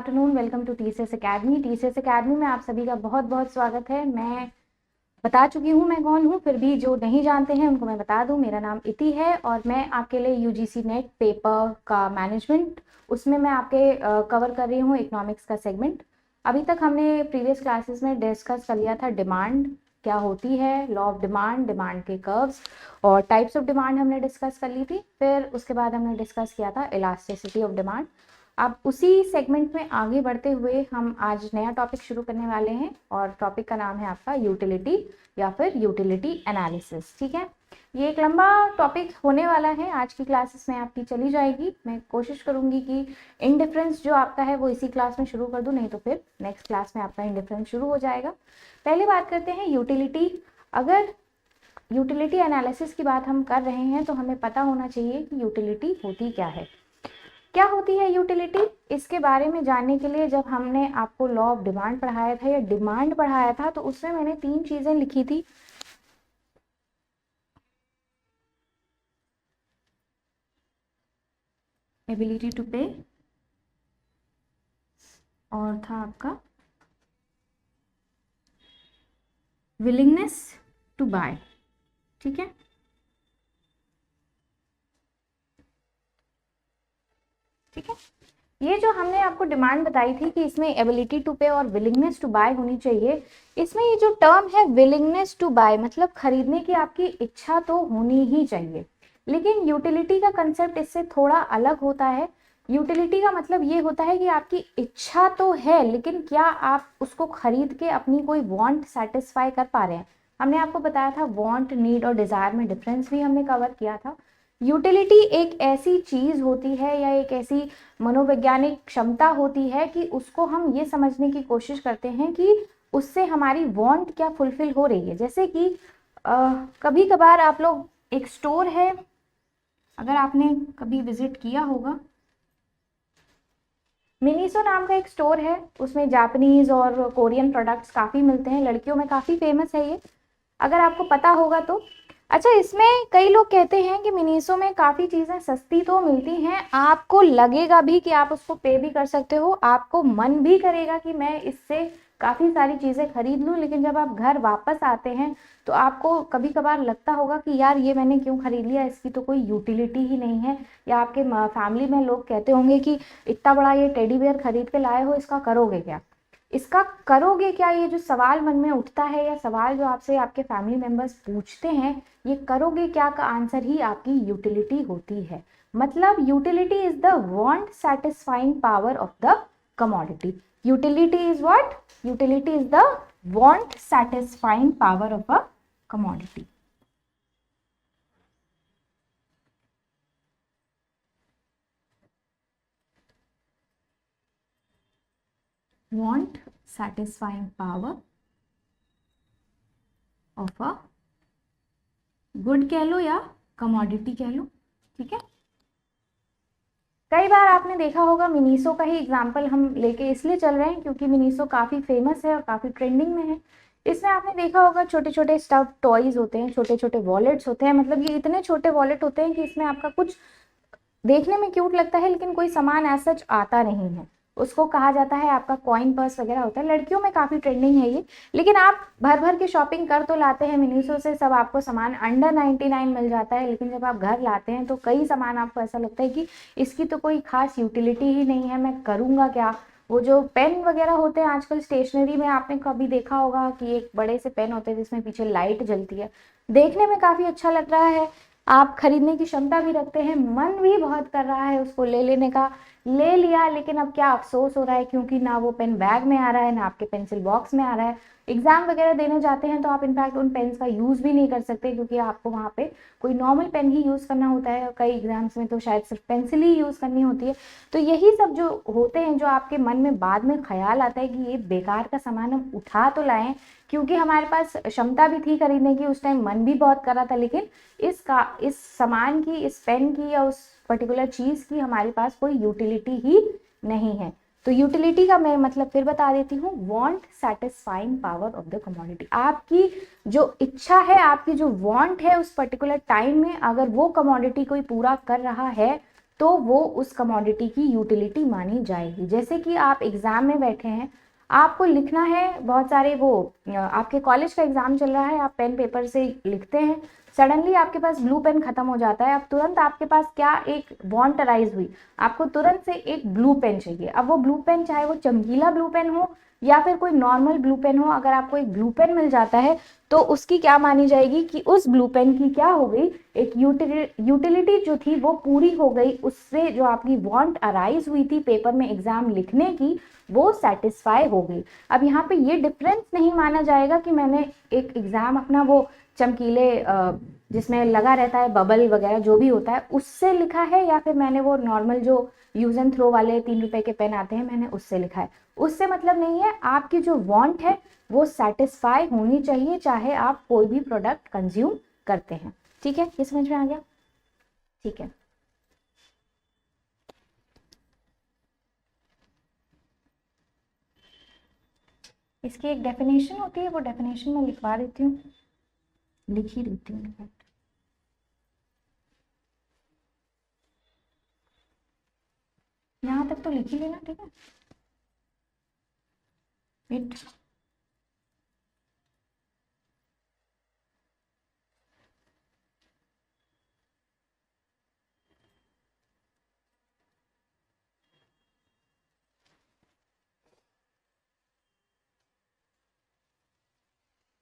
Afternoon, welcome to TCS academy. TCS academy में आप सभी का बहुत बहुत स्वागत है। मैं बता चुकी हूँ मैं कौन हूँ, फिर भी जो नहीं जानते हैं उनको मैं बता दूँ। मेरा नाम इति है और मैं आपके लिए यूजीसी नेट पेपर का मैनेजमेंट, उसमें मैं आपके कवर कर रही हूँ इकोनॉमिक्स का सेगमेंट। अभी तक हमने प्रीवियस क्लासेस में डिस्कस कर लिया था डिमांड क्या होती है, लॉ ऑफ डिमांड, डिमांड के कर्व्स और टाइप्स ऑफ डिमांड हमने डिस्कस कर ली थी। फिर उसके बाद हमने डिस्कस किया था इलास्टिसिटी ऑफ डिमांड। अब उसी सेगमेंट में आगे बढ़ते हुए हम आज नया टॉपिक शुरू करने वाले हैं और टॉपिक का नाम है आपका यूटिलिटी या फिर यूटिलिटी एनालिसिस। ठीक है, ये एक लंबा टॉपिक होने वाला है, आज की क्लासेस में आपकी चली जाएगी। मैं कोशिश करूंगी कि इंडिफरेंस जो आपका है वो इसी क्लास में शुरू कर दूं, नहीं तो फिर नेक्स्ट क्लास में आपका इंडिफरेंस शुरू हो जाएगा। पहले बात करते हैं यूटिलिटी। अगर यूटिलिटी एनालिसिस की बात हम कर रहे हैं तो हमें पता होना चाहिए कि यूटिलिटी होती क्या है। क्या होती है यूटिलिटी, इसके बारे में जानने के लिए जब हमने आपको लॉ ऑफ डिमांड पढ़ाया था या डिमांड पढ़ाया था तो उसमें मैंने 3 चीजें लिखी थी। एबिलिटी टू पे और था आपका विलिंगनेस टू बाय। ठीक है, ठीक है, ये जो हमने आपको डिमांड बताई थी कि इसमें एबिलिटी टू पे और विलिंगनेस टू बाय होनी चाहिए, इसमें ये जो टर्म है विलिंगनेस टू बाय मतलब खरीदने की आपकी इच्छा तो होनी ही चाहिए। लेकिन यूटिलिटी का कंसेप्ट इससे थोड़ा अलग होता है। यूटिलिटी का मतलब ये होता है कि आपकी इच्छा तो है लेकिन क्या आप उसको खरीद के अपनी कोई वांट सेटिस्फाई कर पा रहे हैं। हमने आपको बताया था वांट, नीड और डिजायर में डिफरेंस भी हमने कवर किया था। यूटिलिटी एक ऐसी चीज होती है या एक ऐसी मनोवैज्ञानिक क्षमता होती है कि उसको हम ये समझने की कोशिश करते हैं कि उससे हमारी वांट क्या फुलफिल हो रही है। जैसे कि कभी कभार आप लोग, एक स्टोर है, अगर आपने कभी विजिट किया होगा, मिनीसो नाम का एक स्टोर है, उसमें जापानीज और कोरियन प्रोडक्ट्स काफ़ी मिलते हैं, लड़कियों में काफ़ी फेमस है ये, अगर आपको पता होगा तो। अच्छा, इसमें कई लोग कहते हैं कि मिनीसो में काफ़ी चीज़ें सस्ती तो मिलती हैं, आपको लगेगा भी कि आप उसको पे भी कर सकते हो, आपको मन भी करेगा कि मैं इससे काफ़ी सारी चीज़ें खरीद लूँ, लेकिन जब आप घर वापस आते हैं तो आपको कभी कभार लगता होगा कि यार ये मैंने क्यों खरीद लिया, इसकी तो कोई यूटिलिटी ही नहीं है। या आपके फैमिली में लोग कहते होंगे कि इतना बड़ा ये टेडी बेयर खरीद के लाए हो, इसका करोगे क्या, इसका करोगे क्या, ये जो सवाल मन में उठता है या सवाल जो आपसे आपके फैमिली मेंबर्स पूछते हैं, ये करोगे क्या का आंसर ही आपकी यूटिलिटी होती है। मतलब utility is the want satisfying power of the commodity. Utility is what? Utility is the want satisfying power of a commodity. Want satisfying power of a good कह लो या कमोडिटी कह लो। ठीक है, कई बार आपने देखा होगा, मिनीसो का ही एग्जाम्पल हम लेके इसलिए चल रहे हैं क्योंकि मिनीसो काफ़ी फेमस है और काफ़ी ट्रेंडिंग में है। इसमें आपने देखा होगा छोटे छोटे स्टफ टॉयज होते हैं, छोटे छोटे वॉलेट्स होते हैं, मतलब ये इतने छोटे वॉलेट होते हैं कि इसमें आपका कुछ देखने में क्यूट लगता है लेकिन कोई सामान ऐसा सच आता नहीं है, उसको कहा जाता है आपका कॉइन पर्स वगैरह होता है, लड़कियों में काफ़ी ट्रेंडिंग है ये। लेकिन आप भर भर के शॉपिंग कर तो लाते हैं मिनीसो से, सब आपको सामान अंडर 99 मिल जाता है, लेकिन जब आप घर लाते हैं तो कई सामान आपको ऐसा लगता है कि इसकी तो कोई खास यूटिलिटी ही नहीं है, मैं करूँगा क्या। वो जो पेन वगैरह होते हैं आजकल स्टेशनरी में, आपने कभी देखा होगा कि एक बड़े से पेन होते हैं जिसमें पीछे लाइट जलती है, देखने में काफ़ी अच्छा लग रहा है, आप खरीदने की क्षमता भी रखते हैं, मन भी बहुत कर रहा है उसको ले लेने का, ले लिया, लेकिन अब क्या अफसोस हो रहा है क्योंकि ना वो पेन बैग में आ रहा है ना आपके पेंसिल बॉक्स में आ रहा है। एग्जाम वगैरह देने जाते हैं तो आप इनफैक्ट उन पेन्स का यूज़ भी नहीं कर सकते क्योंकि आपको वहाँ पे कोई नॉर्मल पेन ही यूज़ करना होता है, और कई एग्जाम्स में तो शायद सिर्फ पेंसिल ही यूज़ करनी होती है। तो यही सब जो होते हैं, जो आपके मन में बाद में ख्याल आता है कि ये बेकार का सामान हम उठा तो लाएं क्योंकि हमारे पास क्षमता भी थी खरीदने की, उस टाइम मन भी बहुत कर रहा था, लेकिन इस सामान की, इस पेन की या उस पर्टिकुलर चीज़ की हमारे पास कोई यूटिलिटी ही नहीं है। तो यूटिलिटी का मैं मतलब फिर बता देती हूँ, want satisfying power of the commodity. आपकी जो इच्छा है, आपकी जो वांट है उस पर्टिकुलर टाइम में, अगर वो कमोडिटी कोई पूरा कर रहा है तो वो उस कमोडिटी की यूटिलिटी मानी जाएगी। जैसे कि आप एग्जाम में बैठे हैं, आपको लिखना है बहुत सारे आपके कॉलेज का एग्जाम चल रहा है, आप पेन पेपर से लिखते हैं, सडनली आपके पास ब्लू पेन खत्म हो जाता है। अब तुरंत आपके पास क्या एक वांट अराइज हुई, आपको तुरंत से एक ब्लू पेन चाहिए। अब वो ब्लू पेन चाहे वो चमकीला ब्लू पेन हो या फिर कोई नॉर्मल ब्लू पेन हो, अगर आपको एक ब्लू पेन मिल जाता है तो उसकी क्या मानी जाएगी कि उस ब्लू पेन की क्या हो गई, एक यूटिलिटी जो थी वो पूरी हो गई, उससे जो आपकी वांट अराइज हुई थी पेपर में एग्जाम लिखने की वो सेटिस्फाई हो गई। अब यहाँ पे ये डिफरेंस नहीं माना जाएगा कि मैंने एक एग्जाम अपना वो चमकीले जिसमें लगा रहता है बबल वगैरह जो भी होता है उससे लिखा है, या फिर मैंने वो नॉर्मल जो यूज एंड थ्रो वाले 3 रुपए के पेन आते हैं मैंने उससे लिखा है। उससे मतलब नहीं है, आपकी जो वांट है वो सेटिस्फाई होनी चाहिए चाहे आप कोई भी प्रोडक्ट कंज्यूम करते हैं। ठीक है, ये समझ में आ गया? ठीक है, इसकी एक डेफिनेशन होती है, वो डेफिनेशन मैं लिखवा देती हूँ, लिख ही देती हूँ। यहाँ तक तो लिख ही लेना, ठीक है। इट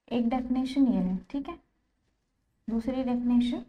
एक डेफिनेशन ये है, ठीक है। दूसरी डेफिनेशन,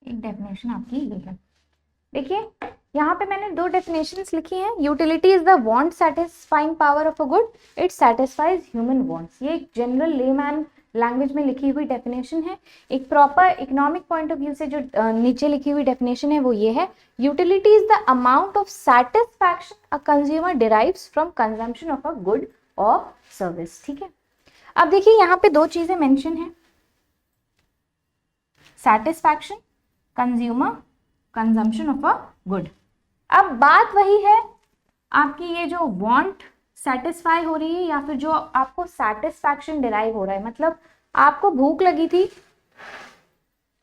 एक डेफिनेशन आपकी ये है। देखिए यहाँ पे मैंने 2 डेफिनेशंस लिखी हैं। Utility is the want satisfying power of a good, it satisfies human wants. ये एक जनरल लेमैन लैंग्वेज में लिखी हुई डेफिनेशन है। एक proper economic point of view से जो नीचे लिखी हुई डेफिनेशन है वो ये है, utility is the amount of satisfaction a consumer derives from consumption of a good और सर्विस। ठीक है, अब देखिए यहाँ पे 2 चीजें मेंशन है, satisfaction, consumer consumption of a good. अब बात वही है, आपकी ये जो वांट सेटिस्फाई हो रही है या फिर जो आपको सेटिस्फैक्शन डिराइव हो रहा है, मतलब आपको भूख लगी थी,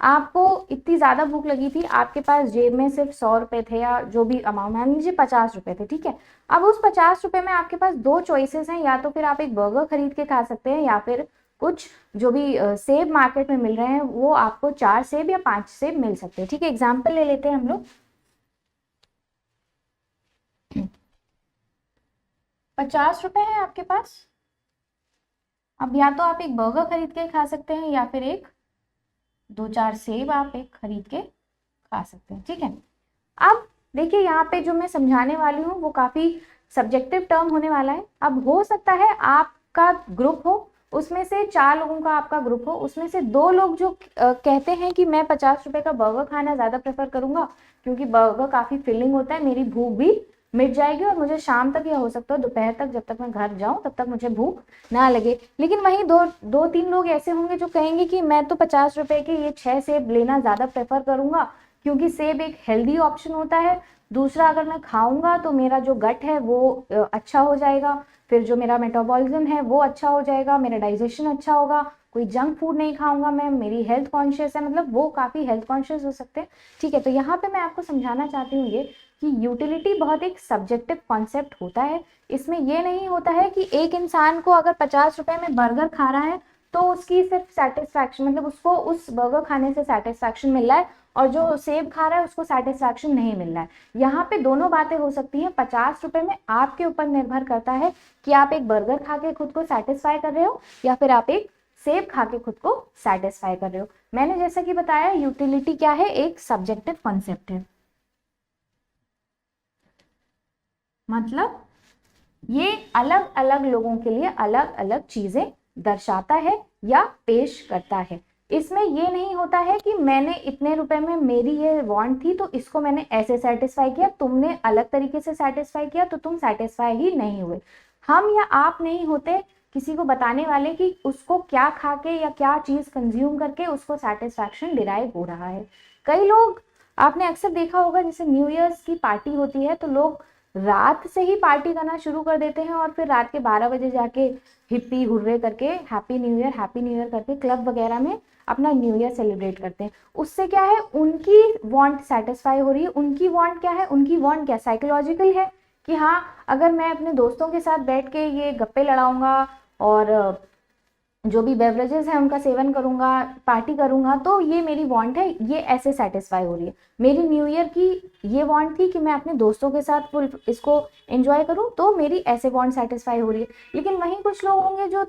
आपको इतनी ज्यादा भूख लगी थी, आपके पास जेब में सिर्फ 100 रुपए थे या जो भी अमाउंट, मान लीजिए 50 रुपए थे, ठीक है। अब उस 50 रुपए में आपके पास 2 चॉइसेस हैं, या तो फिर आप एक बर्गर खरीद के खा सकते हैं या फिर कुछ जो भी सेब मार्केट में मिल रहे हैं वो आपको 4 सेब या 5 सेब मिल सकते हैं। ठीक है, एग्जाम्पल ले लेते हैं हम लोग। 50 रुपए है आपके पास, अब या तो आप एक बर्गर खरीद के खा सकते हैं या फिर 2-4 सेब आप एक खरीद के खा सकते हैं। ठीक है, अब देखिए यहाँ पे जो मैं समझाने वाली हूँ वो काफी सब्जेक्टिव टर्म होने वाला है। अब हो सकता है आपका ग्रुप हो, उसमें से 4 लोगों का आपका ग्रुप हो, उसमें से 2 लोग जो कहते हैं कि मैं 50 रुपए का बर्गर खाना ज्यादा प्रेफर करूंगा क्योंकि बर्गर काफी फिलिंग होता है, मेरी भूख भी मिट जाएगी और मुझे शाम तक या हो सकता है दोपहर तक, जब तक मैं घर जाऊं तब तक मुझे भूख ना लगे। लेकिन वहीं 2-3 लोग ऐसे होंगे जो कहेंगे कि मैं तो 50 रुपए के ये 6 सेब लेना ज्यादा प्रेफर करूंगा क्योंकि सेब एक हेल्दी ऑप्शन होता है। दूसरा, अगर मैं खाऊंगा तो मेरा जो गट है वो अच्छा हो जाएगा, फिर जो मेरा मेटाबॉलिज्म है वो अच्छा हो जाएगा, मेरा डाइजेशन अच्छा होगा, कोई जंक फूड नहीं खाऊंगा मैं, मेरी हेल्थ कॉन्शियस है, मतलब वो काफी हेल्थ कॉन्शियस हो सकते हैं। ठीक है, तो यहाँ पे मैं आपको समझाना चाहती हूँ ये कि यूटिलिटी बहुत एक सब्जेक्टिव कॉन्सेप्ट होता है। इसमें ये नहीं होता है कि एक इंसान को अगर 50 रुपए में बर्गर खा रहा है तो उसकी सिर्फ सेटिस्फैक्शन, मतलब उसको उस बर्गर खाने से सेटिस्फैक्शन मिल रहा है और जो सेब खा रहा है उसको सेटिस्फैक्शन नहीं मिल रहा है। यहाँ पे दोनों बातें हो सकती हैं। 50 रुपए में आपके ऊपर निर्भर करता है कि आप एक बर्गर खा के खुद को सेटिस्फाई कर रहे हो या फिर आप एक सेब खा के खुद को सेटिस्फाई कर रहे हो। मैंने जैसा कि बताया, यूटिलिटी क्या है, एक सब्जेक्टिव कॉन्सेप्ट है। मतलब ये अलग अलग लोगों के लिए अलग अलग चीजें दर्शाता है या पेश करता है। इसमें ये नहीं होता है कि मैंने इतने रुपए में मेरी ये वांट थी तो इसको मैंने ऐसे सेटिस्फाई किया, तुमने अलग तरीके से सेटिस्फाई किया तो तुम सेटिस्फाई ही नहीं हुए। हम या आप नहीं होते किसी को बताने वाले कि उसको क्या खा के या क्या चीज कंज्यूम करके उसको सेटिस्फैक्शन डिराइव हो रहा है। कई लोग, आपने अक्सर देखा होगा, जैसे न्यू ईयर्स की पार्टी होती है तो लोग रात से ही पार्टी करना शुरू कर देते हैं और फिर रात के 12 बजे जाके हिप्पी हुर्रे करके हैप्पी न्यू ईयर करके क्लब वगैरह में अपना न्यू ईयर सेलिब्रेट करते हैं। उससे क्या है, उनकी वांट सेटिस्फाई हो रही है। उनकी वांट क्या है, उनकी वांट क्या साइकोलॉजिकल है कि हाँ, अगर मैं अपने दोस्तों के साथ बैठ के ये गप्पे लड़ाऊंगा और जो भी बेवरेजेस है उनका सेवन करूंगा, पार्टी करूंगा, तो ये मेरी वांट है, ये ऐसे सेटिस्फाई हो रही है। मेरी न्यू ईयर की ये वांट थी कि मैं अपने दोस्तों के साथ फुल इसको एंजॉय करूं, तो मेरी ऐसे वांट सेटिस्फाई हो रही है। लेकिन वहीं कुछ लोग होंगे जो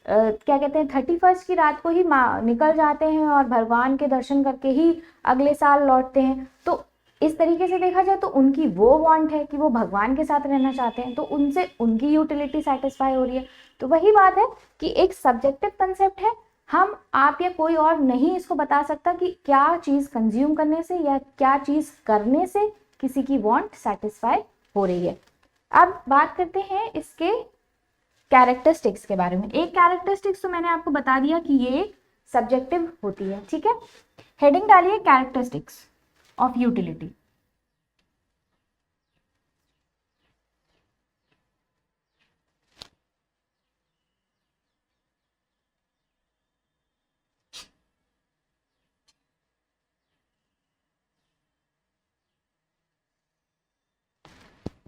क्या कहते हैं 31 की रात को ही निकल जाते हैं और भगवान के दर्शन करके ही अगले साल लौटते हैं। तो इस तरीके से देखा जाए तो उनकी वो वांट है कि वो भगवान के साथ रहना चाहते हैं, तो उनसे उनकी यूटिलिटी सेटिस्फाई हो रही है। तो वही बात है कि एक सब्जेक्टिव कंसेप्ट है। हम, आप या कोई और नहीं इसको बता सकता कि क्या चीज कंज्यूम करने से या क्या चीज करने से किसी की वांट सेटिस्फाई हो रही है। अब बात करते हैं इसके कैरेक्टरिस्टिक्स के बारे में। एक कैरेक्टरिस्टिक्स तो मैंने आपको बता दिया कि ये सब्जेक्टिव होती है, ठीक है। हेडिंग डालिए कैरेक्टरिस्टिक्स ऑफ यूटिलिटी।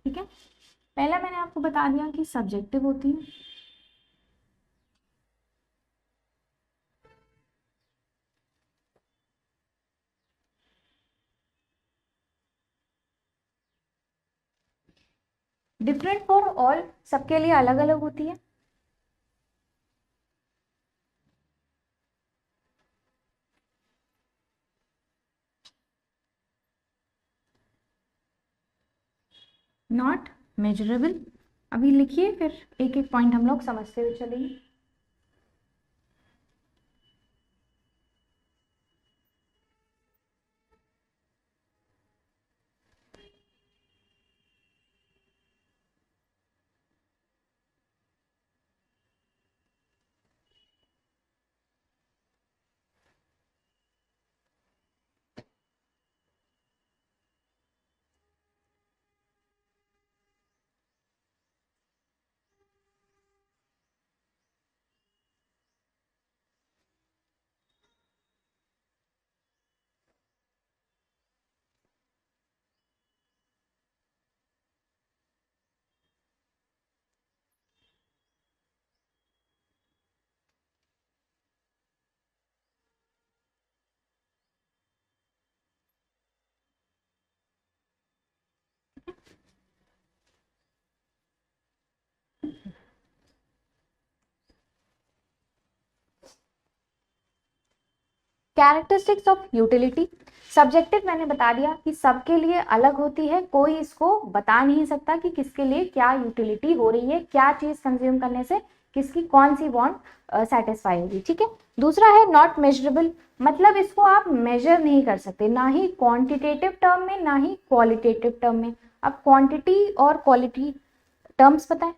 ठीक है, पहला मैंने आपको बता दिया कि सब्जेक्टिव होती है। डिफरेंट फॉर ऑल, सबके लिए अलग अलग होती है। Not measurable. अभी लिखिए, फिर एक एक पॉइंट हम लोग समझते हुए चलेंगे। Characteristics of utility. सब्जेक्टिव मैंने बता दिया कि सबके लिए अलग होती है, कोई इसको बता नहीं सकता कि किसके लिए क्या यूटिलिटी हो रही है, क्या चीज कंज्यूम करने से किसकी कौन सी वांट सेटिस्फाई होगी, ठीक है। दूसरा है नॉट मेजरेबल, मतलब इसको आप मेजर नहीं कर सकते, ना ही क्वांटिटेटिव टर्म में ना ही क्वालिटेटिव टर्म में। अब क्वांटिटी और क्वालिटी टर्म्स पता है।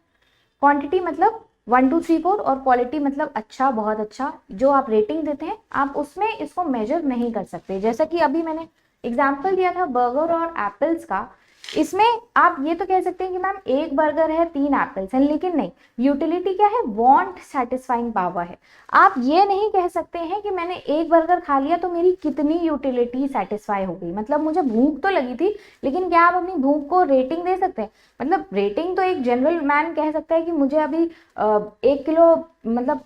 क्वांटिटी मतलब 1 2 3 4 और क्वालिटी मतलब अच्छा, बहुत अच्छा, जो आप रेटिंग देते हैं आप उसमें इसको मेजर नहीं कर सकते। जैसा कि अभी मैंने एग्जाम्पल दिया था बर्गर और एप्पल्स का, इसमें आप ये तो कह सकते हैं कि मैम एक बर्गर है 3 एप्पल्स हैं, लेकिन नहीं, यूटिलिटी क्या है, वांट सेटिस्फाइंग पावर है। आप ये नहीं कह सकते हैं कि मैंने एक बर्गर खा लिया तो मेरी कितनी यूटिलिटी सेटिस्फाई हो गई, मतलब मुझे भूख तो लगी थी, लेकिन क्या आप अपनी भूख को रेटिंग दे सकते हैं? मतलब रेटिंग तो एक जनरल मैन कह सकता है कि मुझे अभी 1 किलो मतलब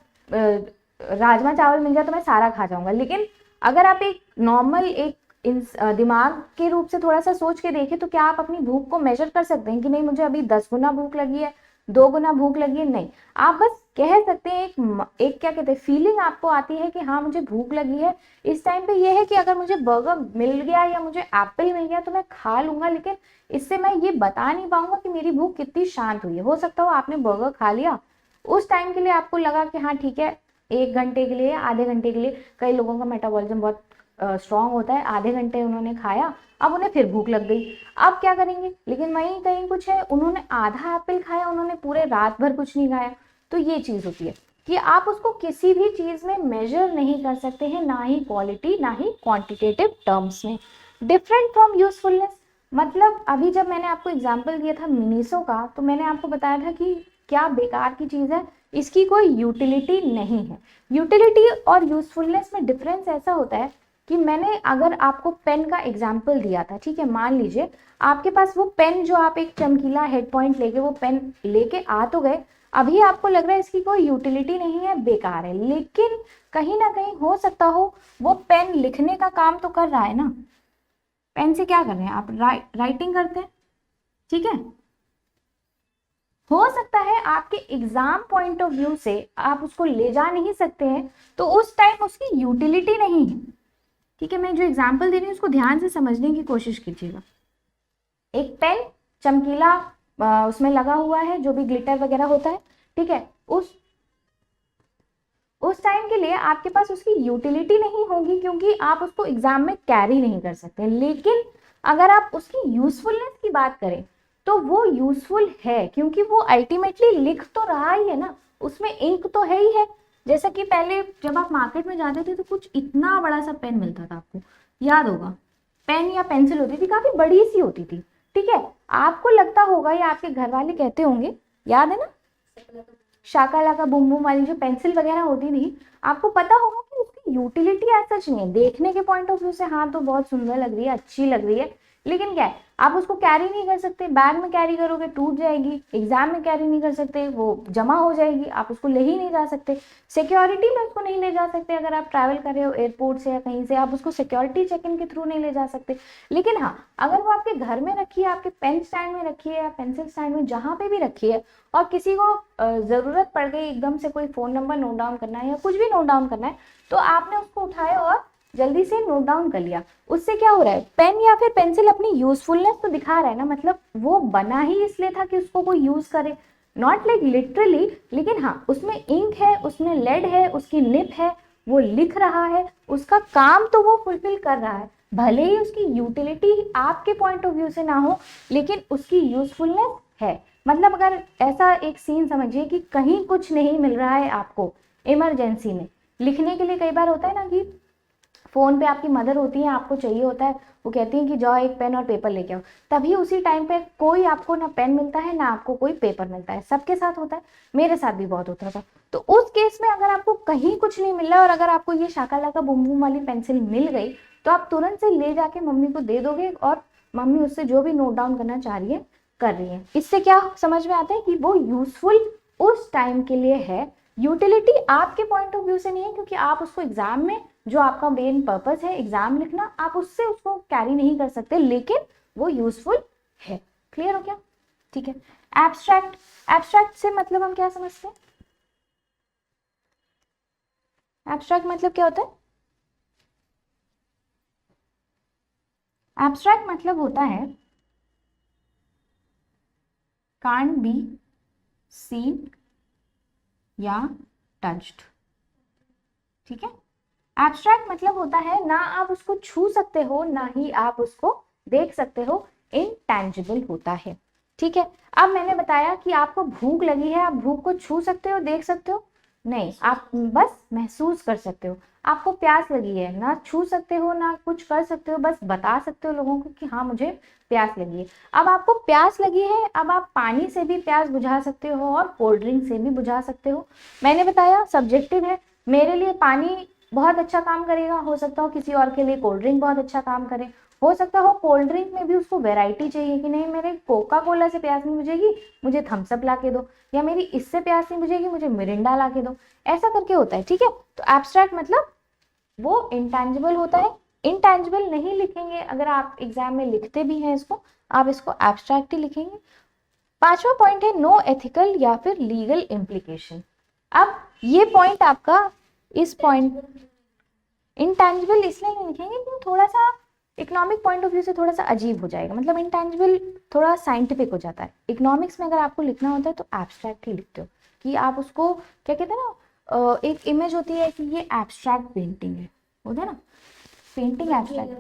राजमा चावल मिल जाए तो मैं सारा खा जाऊंगा। लेकिन अगर आप एक नॉर्मल एक दिमाग के रूप से थोड़ा सा सोच के देखें तो क्या आप अपनी भूख को मेजर कर सकते हैं कि नहीं मुझे अभी 10 गुना भूख लगी है, 2 गुना भूख लगी है? नहीं, आप बस कह सकते हैं एक क्या कहते हैं फीलिंग आपको आती है कि हाँ मुझे भूख लगी है। इस टाइम पे ये है कि अगर मुझे बर्गर मिल गया या मुझे एप्पल मिल गया तो मैं खा लूंगा, लेकिन इससे मैं ये बता नहीं पाऊंगा कि मेरी भूख कितनी शांत हुई है। हो सकता हो आपने बर्गर खा लिया, उस टाइम के लिए आपको लगा कि हाँ ठीक है, 1 घंटे के लिए, आधे घंटे के लिए, कई लोगों का मेटाबॉलिज्म बहुत स्ट्रांग होता है, आधे घंटे उन्होंने खाया, अब उन्हें फिर भूख लग गई, अब क्या करेंगे? लेकिन वहीं कहीं कुछ है, उन्होंने आधा एप्पल खाया, उन्होंने पूरे रात भर कुछ नहीं खाया। तो ये चीज होती है कि आप उसको किसी भी चीज में मेजर नहीं कर सकते हैं, ना ही क्वालिटी ना ही क्वांटिटेटिव टर्म्स में। डिफरेंट फ्रॉम यूजफुलनेस, मतलब अभी जब मैंने आपको एग्जाम्पल दिया था मिनीसो का, तो मैंने आपको बताया था कि क्या बेकार की चीज है, इसकी कोई यूटिलिटी नहीं है। यूटिलिटी और यूजफुलनेस में डिफरेंस ऐसा होता है कि मैंने अगर आपको पेन का एग्जाम्पल दिया था, ठीक है, मान लीजिए आपके पास वो पेन, जो आप एक चमकीला हेड पॉइंट लेके वो पेन लेके आ तो गए, अभी आपको लग रहा है इसकी कोई यूटिलिटी नहीं है, बेकार है, लेकिन कहीं ना कहीं हो सकता हो वो पेन लिखने का काम तो कर रहा है ना। पेन से क्या कर रहे हैं आप? राइटिंग करते हैं, ठीक है। हो सकता है आपके एग्जाम पॉइंट ऑफ व्यू से आप उसको ले जा नहीं सकते हैं, तो उस टाइम उसकी यूटिलिटी नहीं है, ठीक है। मैं जो एग्जाम्पल दे रही हूँ उसको ध्यान से समझने की कोशिश कीजिएगा। एक पेन चमकीला उसमें लगा हुआ है, जो भी ग्लिटर वगैरह होता है, ठीक है, उस टाइम के लिए आपके पास उसकी यूटिलिटी नहीं होगी, क्योंकि आप उसको एग्जाम में कैरी नहीं कर सकते। लेकिन अगर आप उसकी यूजफुलनेस की बात करें तो वो यूजफुल है, क्योंकि वो अल्टीमेटली लिख तो रहा ही है ना, उसमें इंक तो है ही है। जैसा कि पहले जब आप मार्केट में जाते थे तो कुछ इतना बड़ा सा पेन मिलता था, आपको याद होगा, पेन या पेंसिल होती थी, काफी बड़ी सी होती थी, ठीक है। आपको लगता होगा या आपके घर वाले कहते होंगे, याद है ना, शाका लाका बुम बुम वाली जो पेंसिल वगैरह होती थी, आपको पता होगा कि उसकी यूटिलिटी ऐसा नहीं है। देखने के पॉइंट ऑफ व्यू से हाँ तो बहुत सुंदर लग रही है, अच्छी लग रही है, लेकिन क्या है, आप उसको कैरी नहीं कर सकते, बैग में कैरी करोगे टूट जाएगी, एग्जाम में कैरी नहीं कर सकते, वो जमा हो जाएगी, आप उसको ले ही नहीं जा सकते, सिक्योरिटी में उसको नहीं ले जा सकते। अगर आप ट्रैवल कर रहे हो एयरपोर्ट से या कहीं से, आप उसको सिक्योरिटी चेक इन के थ्रू नहीं ले जा सकते। लेकिन हाँ, अगर वो आपके घर में रखी है, आपके पेन स्टैंड में रखी है या पेंसिल स्टैंड में, जहाँ पे भी रखी है, और किसी को जरूरत पड़ गई एकदम से, कोई फोन नंबर नोट डाउन करना है या कुछ भी नोट डाउन करना है, तो आपने उसको उठाया और जल्दी से नोट डाउन कर लिया, उससे क्या हो रहा है, पेन या फिर पेंसिल अपनी यूजफुलनेस तो दिखा रहा है ना, मतलब वो बना ही इसलिए था कि उसको कोई यूज करे, नॉट लाइक लिटरली, लेकिन हाँ उसमें इंक है, उसमें लेड है, उसकी निप है, वो लिख रहा है, उसका काम तो वो फुलफिल कर रहा है, भले ही उसकी यूटिलिटी आपके पॉइंट ऑफ व्यू से ना हो, लेकिन उसकी यूजफुलनेस है। मतलब अगर ऐसा एक सीन समझिए कि कहीं कुछ नहीं मिल रहा है आपको, इमरजेंसी में लिखने के लिए कई बार होता है ना कि फोन पे आपकी मदर होती है, आपको चाहिए होता है, वो कहती है कि जाओ एक पेन और पेपर लेके आओ, तभी उसी टाइम पे कोई आपको ना पेन मिलता है ना आपको कोई पेपर मिलता है। सबके साथ होता है, मेरे साथ भी बहुत होता था। तो उस केस में अगर आपको कहीं कुछ नहीं मिल रहा है और अगर आपको ये शाका लाका बूम बूम वाली पेंसिल मिल गई, तो आप तुरंत से ले जाके मम्मी को दे दोगे और मम्मी उससे जो भी नोट डाउन करना चाह रही है कर रही है। इससे क्या समझ में आता है कि वो यूजफुल उस टाइम के लिए है, यूटिलिटी आपके पॉइंट ऑफ व्यू से नहीं है, क्योंकि आप उसको एग्जाम में, जो आपका मेन पर्पस है एग्जाम लिखना, आप उससे उसको कैरी नहीं कर सकते, लेकिन वो यूजफुल है। क्लियर हो क्या? ठीक है। एब्स्ट्रैक्ट, एब्स्ट्रैक्ट से मतलब हम क्या समझते हैं? एब्स्ट्रैक्ट मतलब क्या होता है? एब्स्ट्रैक्ट मतलब होता है कांट बी सीन या टच्ड, ठीक है। एब्स्ट्रैक्ट मतलब होता है ना आप उसको छू सकते हो ना ही आप उसको देख सकते हो, इनटैंजिबल होता है, ठीक है। अब मैंने बताया कि आपको भूख लगी है, आप भूख को छू सकते हो, देख सकते हो? नहीं, आप बस महसूस कर सकते हो। आपको प्यास लगी है, ना छू सकते हो ना कुछ कर सकते हो, बस बता सकते हो लोगों को कि हाँ मुझे प्यास लगी है। अब आपको प्यास लगी है, अब आप पानी से भी प्यास बुझा सकते हो और कोल्ड ड्रिंक से भी बुझा सकते हो। मैंने बताया सब्जेक्टिव है, मेरे लिए पानी बहुत अच्छा काम करेगा, हो सकता हो किसी और के लिए कोल्ड ड्रिंक बहुत अच्छा काम करे, हो सकता हो कोल्ड ड्रिंक में भी उसको वैरायटी चाहिए कि नहीं मेरे कोका कोला से प्यास नहीं बुझेगी, मुझे थम्स अप ला के दो, या मेरी इससे प्यास नहीं बुझेगी, मुझे मिरिंडा ला के दो, ऐसा करके होता है, ठीक है। तो एब्स्ट्रैक्ट मतलब वो इंटेंजिबल होता है, इंटेंजिबल नहीं लिखेंगे, अगर आप एग्जाम में लिखते भी हैं इसको, आप इसको एब्स्ट्रैक्ट ही लिखेंगे। पांचवा पॉइंट है नो एथिकल या फिर लीगल इम्प्लीकेशन। अब ये पॉइंट आपका, इस पॉइंट इंटेंजिबल इसलिए नहीं लिखेंगे क्योंकि थोड़ा सा इकोनॉमिक पॉइंट ऑफ व्यू से थोड़ा सा अजीब हो जाएगा, मतलब इंटेंजिबल थोड़ा साइंटिफिक हो जाता है। इकोनॉमिक्स में अगर आपको लिखना होता है तो एब्स्ट्रैक्ट ही लिखते हो, कि आप उसको क्या कहते हैं ना, एक इमेज होती है कि ये एब्स्ट्रैक्ट पेंटिंग है, होता है ना, पेंटिंग एब्स्ट्रैक्ट।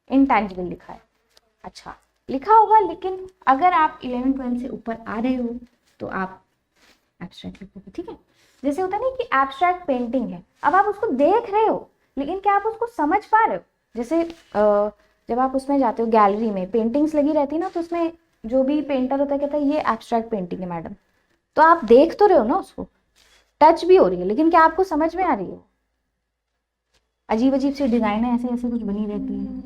इंटेंजिबल लिखा है, अच्छा लिखा होगा, लेकिन अगर आप 11-12 से ऊपर आ रहे हो तो आप एब्स्ट्रैक्ट लिखोगे, ठीक है। जैसे होता है ना कि एब्स्ट्रैक्ट पेंटिंग है, अब आप उसको देख रहे हो लेकिन क्या आप उसको समझ पा रहे हो। जैसे जब आप उसमें जाते हो गैलरी में, पेंटिंग्स लगी रहती है ना, तो उसमें जो भी पेंटर होता है कहता है ये एब्स्ट्रैक्ट पेंटिंग है मैडम, तो आप देख तो रहे हो ना उसको, टच भी हो रही है, लेकिन क्या आपको समझ में आ रही है? अजीब अजीब सी डिजाइन है, ऐसे ऐसे कुछ बनी रहती है,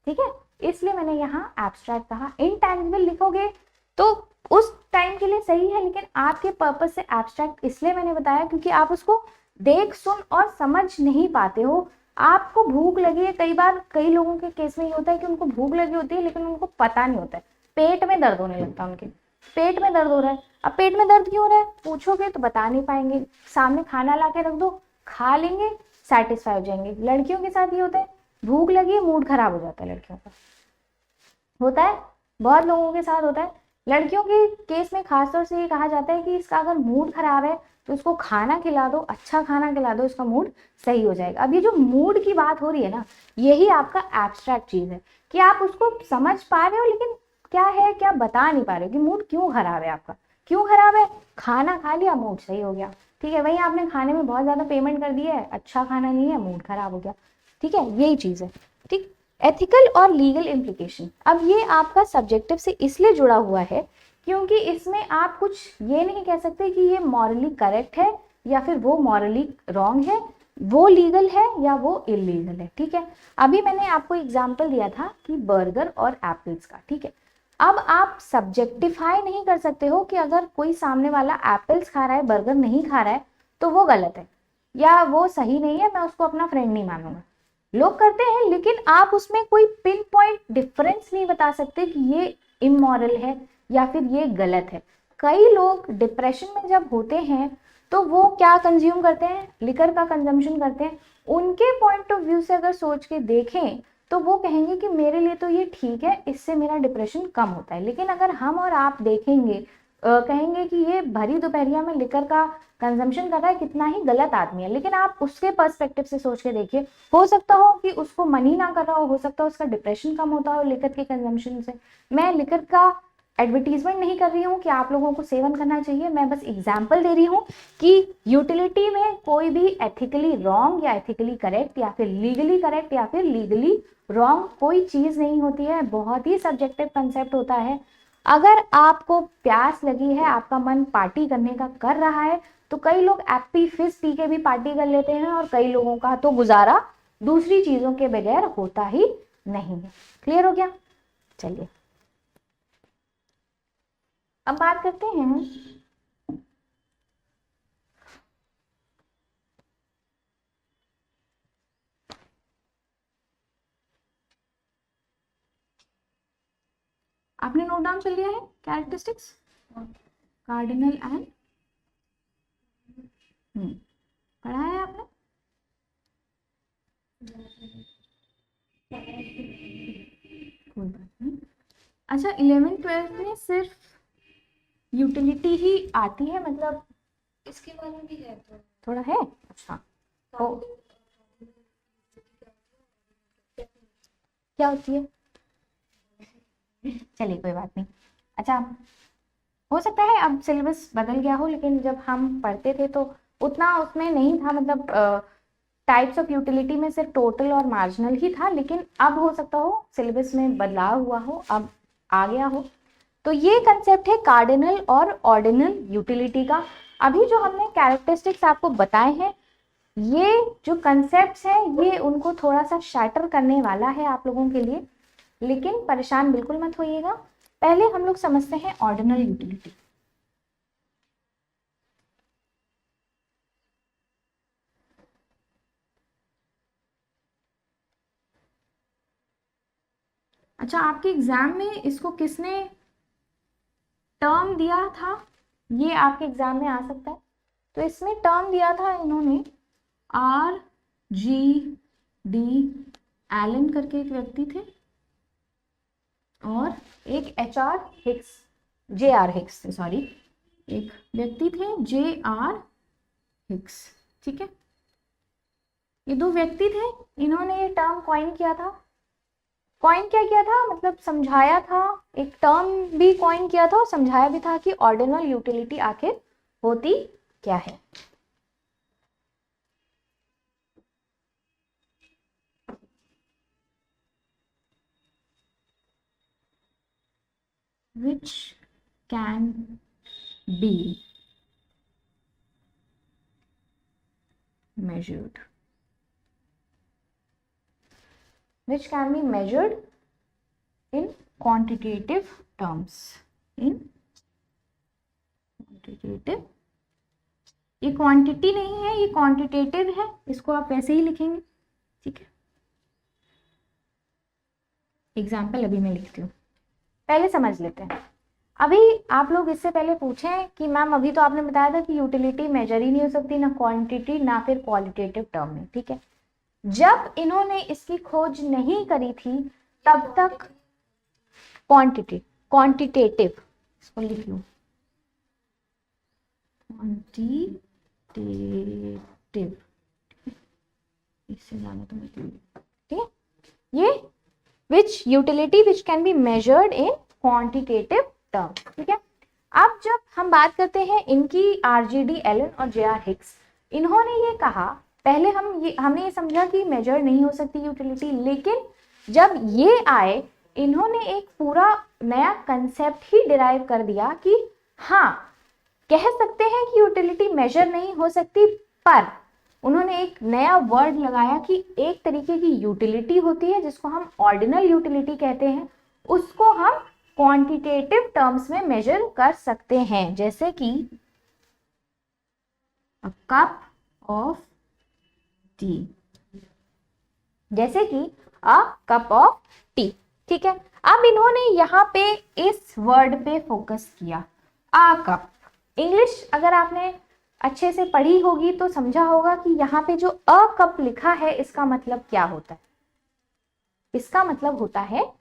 ठीक है, इसलिए मैंने यहाँ एब्स्ट्रैक्ट कहा। इंटेंजिबल लिखोगे तो उस टाइम के लिए सही है, लेकिन आपके पर्पस से एब्स्ट्रैक्ट इसलिए मैंने बताया क्योंकि आप उसको देख सुन और समझ नहीं पाते हो। आपको भूख लगी है, कई बार कई लोगों के केस में ये होता है कि उनको भूख लगी होती है लेकिन उनको पता नहीं होता है, पेट में दर्द होने लगता है, उनके पेट में दर्द हो रहा है। अब पेट में दर्द क्यों हो रहा है पूछोगे तो बता नहीं पाएंगे, सामने खाना ला के रख दो, खा लेंगे, सेटिस्फाई हो जाएंगे। लड़कियों के साथ ये होता है, भूख लगी है, मूड खराब हो जाता है लड़कियों का, होता है, बहुत लोगों के साथ होता है। लड़कियों के केस में खासतौर से ये कहा जाता है कि इसका अगर मूड खराब है तो इसको खाना खिला दो, अच्छा खाना खिला दो, इसका मूड सही हो जाएगा। अब ये जो मूड की बात हो रही है ना, यही आपका एब्स्ट्रैक्ट चीज है, कि आप उसको समझ पा रहे हो लेकिन क्या है, क्या बता नहीं पा रहे हो कि मूड क्यों खराब है आपका, क्यों खराब है। खाना खा लिया, मूड सही हो गया, ठीक है, वही आपने खाने में बहुत ज्यादा पेमेंट कर दिया है, अच्छा खाना नहीं है, मूड खराब हो गया, ठीक है, यही चीज है, ठीक। एथिकल और लीगल इम्प्लीकेशन, अब ये आपका सब्जेक्टिव से इसलिए जुड़ा हुआ है क्योंकि इसमें आप कुछ ये नहीं कह सकते कि ये मॉरली करेक्ट है या फिर वो मॉरली रॉन्ग है, वो लीगल है या वो इलीगल है, ठीक है। अभी मैंने आपको एग्जांपल दिया था कि बर्गर और एप्पल्स का, ठीक है। अब आप सब्जेक्टिफाई नहीं कर सकते हो कि अगर कोई सामने वाला एप्पल्स खा रहा है, बर्गर नहीं खा रहा है, तो वो गलत है या वो सही नहीं है, मैं उसको अपना फ्रेंड नहीं मानूंगा। लोग करते हैं, लेकिन आप उसमें कोई पिन पॉइंट डिफरेंस नहीं बता सकते कि ये इमोरल है या फिर ये गलत है। कई लोग डिप्रेशन में जब होते हैं तो वो क्या कंज्यूम करते हैं, लिकर का कंजम्पशन करते हैं। उनके पॉइंट ऑफ व्यू से अगर सोच के देखें तो वो कहेंगे कि मेरे लिए तो ये ठीक है, इससे मेरा डिप्रेशन कम होता है। लेकिन अगर हम और आप देखेंगे, कहेंगे कि ये भरी दोपहरिया में लिकर का कंजम्पशन कर रहा है, कितना ही गलत आदमी है, लेकिन आप उसके पर्सपेक्टिव से सोच के देखिए, हो सकता हो कि उसको मन ही ना कर रहा हो सकता हो उसका डिप्रेशन कम होता हो लिकर के कंजम्पशन से। मैं लिकर का एडवर्टीजमेंट नहीं कर रही हूँ कि आप लोगों को सेवन करना चाहिए, मैं बस एग्जाम्पल दे रही हूँ कि यूटिलिटी में कोई भी एथिकली रॉन्ग या एथिकली करेक्ट या फिर लीगली करेक्ट या फिर लीगली रॉन्ग कोई चीज नहीं होती है, बहुत ही सब्जेक्टिव कंसेप्ट होता है। अगर आपको प्यास लगी है, आपका मन पार्टी करने का कर रहा है, तो कई लोग एप्पी फिज पी के भी पार्टी कर लेते हैं और कई लोगों का तो गुजारा दूसरी चीजों के बगैर होता ही नहीं है। क्लियर हो गया? चलिए अब बात करते हैं आपने नोट डाउन कर लिया है कैरेक्टरिस्टिक्स, कार्डिनल एंड पढ़ा है आपने? कोई बात नहीं। अच्छा 11th-12th में सिर्फ यूटिलिटी ही आती है, मतलब इसके बारे में भी है तो थोड़ा है। अच्छा ओ क्या होती है? चलिए कोई बात नहीं। अच्छा हो सकता है अब सिलेबस बदल गया हो, लेकिन जब हम पढ़ते थे तो उतना उसमें नहीं था, मतलब टाइप्स ऑफ यूटिलिटी में सिर्फ टोटल और मार्जिनल ही था, लेकिन अब हो सकता हो सिलेबस में बदलाव हुआ हो, अब आ गया हो। तो ये कंसेप्ट है कार्डिनल और ऑर्डिनल यूटिलिटी का। अभी जो हमने कैरेक्टरिस्टिक्स आपको बताए हैं, ये जो कंसेप्ट्स हैं ये उनको थोड़ा सा शैटर करने वाला है आप लोगों के लिए, लेकिन परेशान बिल्कुल मत होइएगा। पहले हम लोग समझते हैं ऑर्डिनल यूटिलिटी। अच्छा, आपके एग्जाम में इसको किसने टर्म दिया था, ये आपके एग्जाम में आ सकता है। तो इसमें टर्म दिया था इन्होंने RGD एलन करके एक व्यक्ति थे और एक JR हिक्स, सॉरी, एक व्यक्ति थे JR हिक्स। ठीक है, ये दो व्यक्ति थे, इन्होंने ये टर्म कॉइन किया था। कॉइन क्या किया था, मतलब समझाया था, एक टर्म भी कॉइन किया था और समझाया भी था कि ऑर्डिनल यूटिलिटी आखिर होती क्या है। which can be measured, which can be measured in quantitative terms, in quantitative, ये क्वांटिटी नहीं है, ये क्वांटिटेटिव है, इसको आप वैसे ही लिखेंगे। ठीक है, एग्जाम्पल अभी मैं लिखती हूँ, पहले समझ लेते हैं। अभी आप लोग इससे पहले पूछें कि मैम अभी तो आपने बताया था कि यूटिलिटी मेजर ही नहीं हो सकती, ना क्वांटिटी ना फिर क्वालिटेटिव टर्म में। ठीक है, जब इन्होंने इसकी खोज नहीं करी थी तब तक क्वांटिटेटिव, इसको लिख लो, क्वांटिटेटिव, इससे ज्यादा तो मैं, ठीक है, ये which utility which can be measured in quantitative term. ठीक है, अब जब हम बात करते हैं इनकी RGD एलन और JR हिक्स, इन्होंने ये कहा, पहले हमने ये समझा कि मेजर नहीं हो सकती यूटिलिटी, लेकिन जब ये आए इन्होंने एक पूरा नया कंसेप्ट ही डिराइव कर दिया कि हाँ, कह सकते हैं कि यूटिलिटी मेजर नहीं हो सकती, पर उन्होंने एक नया वर्ड लगाया कि एक तरीके की यूटिलिटी होती है जिसको हम ऑर्डिनल यूटिलिटी कहते हैं, उसको हम क्वांटिटेटिव टर्म्स में मेजर कर सकते हैं, जैसे कि अ कप ऑफ टी, जैसे कि अ कप ऑफ टी। ठीक है, अब इन्होंने यहाँ पे इस वर्ड पे फोकस किया, अ कप। इंग्लिश अगर आपने अच्छे से पढ़ी होगी तो समझा होगा कि यहाँ पे जो अ कप लिखा है इसका मतलब क्या होता है, इसका मतलब होता है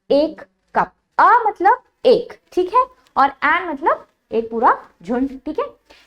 एक कप। अ मतलब एक, ठीक है, और एन मतलब एक पूरा झुंड। ठीक है,